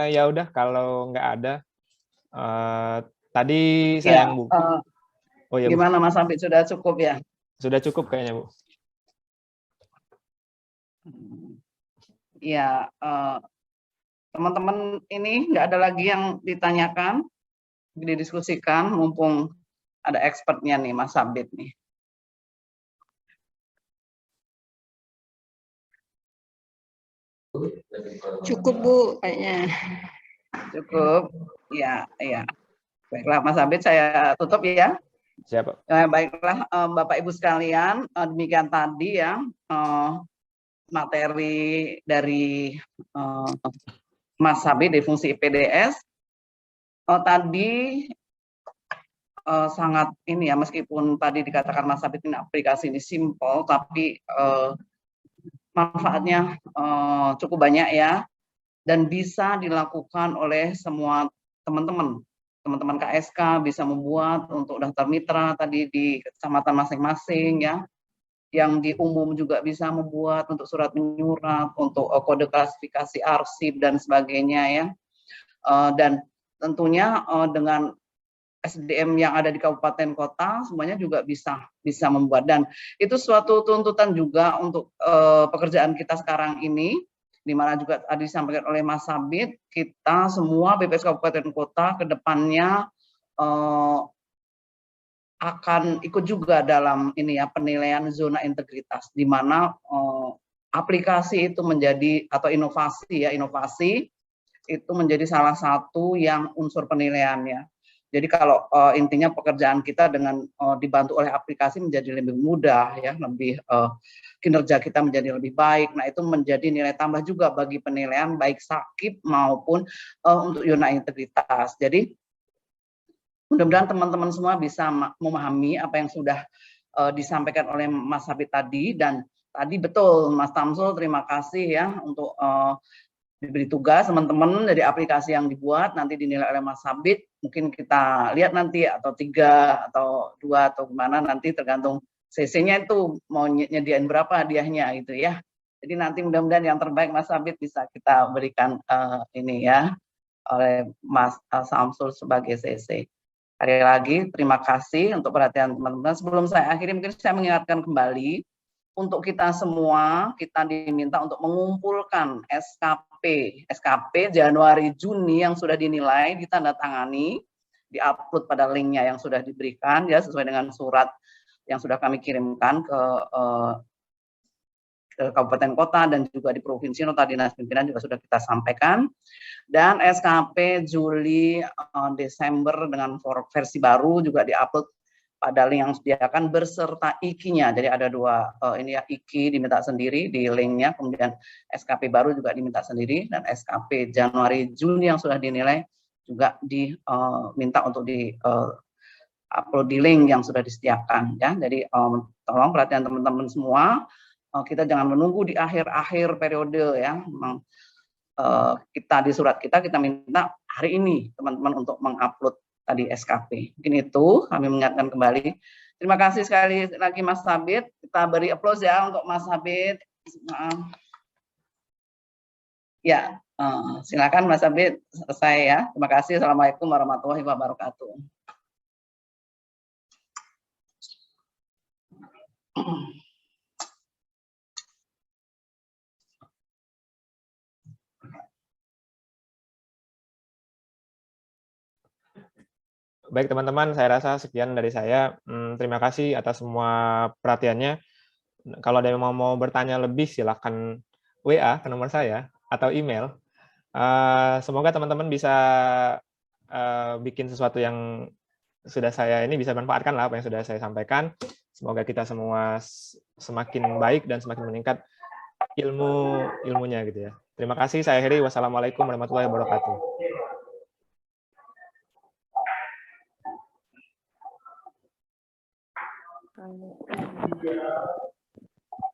Ya udah kalau nggak ada, tadi saya yang buka. Oh ya, gimana Mas Abid, sudah cukup ya? Sudah cukup kayaknya, Bu. Ya, teman-teman ini nggak ada lagi yang ditanyakan, didiskusikan, mumpung ada expertnya nih, Mas Abid nih. Cukup Bu, kayaknya. Cukup, ya, ya. Baiklah Mas Abid, saya tutup ya. Siap. Baiklah Bapak Ibu sekalian, demikian tadi ya materi dari Mas Abid di fungsi IPDS. Tadi sangat ini ya, meskipun tadi dikatakan Mas Abid ini aplikasi ini simple, tapi manfaatnya cukup banyak ya, dan bisa dilakukan oleh semua teman-teman KSK, bisa membuat untuk daftar mitra tadi di kecamatan masing-masing ya, yang di umum juga bisa membuat untuk surat menyurat, untuk kode klasifikasi arsip dan sebagainya ya, dan tentunya dengan SDM yang ada di kabupaten kota semuanya juga bisa membuat, dan itu suatu tuntutan juga untuk pekerjaan kita sekarang ini, di mana juga tadi disampaikan oleh Mas Abid, kita semua BPS kabupaten kota ke depannya akan ikut juga dalam ini ya, penilaian zona integritas, di mana aplikasi itu menjadi, atau inovasi itu menjadi salah satu yang unsur penilaiannya. Jadi kalau intinya pekerjaan kita dengan dibantu oleh aplikasi menjadi lebih mudah ya, lebih kinerja kita menjadi lebih baik. Nah, itu menjadi nilai tambah juga bagi penilaian baik sakit maupun untuk zona integritas. Jadi mudah-mudahan teman-teman semua bisa memahami apa yang sudah disampaikan oleh Mas Habib tadi, dan tadi betul Mas Tamsul, terima kasih ya untuk diberi tugas teman-teman dari aplikasi yang dibuat, nanti dinilai oleh Mas Habib, mungkin kita lihat nanti atau 3 atau 2 atau gimana, nanti tergantung CC-nya itu mau nyediain berapa hadiahnya gitu ya. Jadi nanti mudah-mudahan yang terbaik Mas Habib bisa kita berikan ini ya oleh Mas Samsul sebagai CC. Sekali lagi terima kasih untuk perhatian teman-teman. Sebelum saya akhiri, mungkin saya mengingatkan kembali untuk kita semua, kita diminta untuk mengumpulkan SKP Januari Juni yang sudah dinilai, ditandatangani, diupload pada linknya yang sudah diberikan ya, sesuai dengan surat yang sudah kami kirimkan ke kabupaten kota dan juga di provinsi, nota dinas pimpinan juga sudah kita sampaikan. Dan SKP Juli Desember dengan versi baru juga diupload pada link yang disediakan berserta IKI-nya. Jadi ada 2 ini ya, IKI diminta sendiri di linknya, kemudian SKP baru juga diminta sendiri, dan SKP Januari Juni yang sudah dinilai juga diminta untuk di upload di link yang sudah disediakan ya. Jadi tolong perhatian teman-teman semua, kita jangan menunggu di akhir-akhir periode ya. Memang kita di surat kita minta hari ini teman-teman untuk mengupload tadi SKP. Mungkin itu kami mengingatkan kembali. Terima kasih sekali lagi Mas Sabit. Kita beri aplaus ya untuk Mas Sabit. Ya, silakan Mas Sabit, selesai ya. Terima kasih. Assalamualaikum warahmatullahi wabarakatuh. Baik teman-teman, saya rasa sekian dari saya. Terima kasih atas semua perhatiannya. Kalau ada yang mau bertanya lebih, silakan WA ke nomor saya atau email. Semoga teman-teman bisa bikin sesuatu yang sudah saya ini bisa manfaatkan lah apa yang sudah saya sampaikan. Semoga kita semua semakin baik dan semakin meningkat ilmunya gitu ya. Terima kasih, saya akhiri. Wassalamualaikum warahmatullahi wabarakatuh.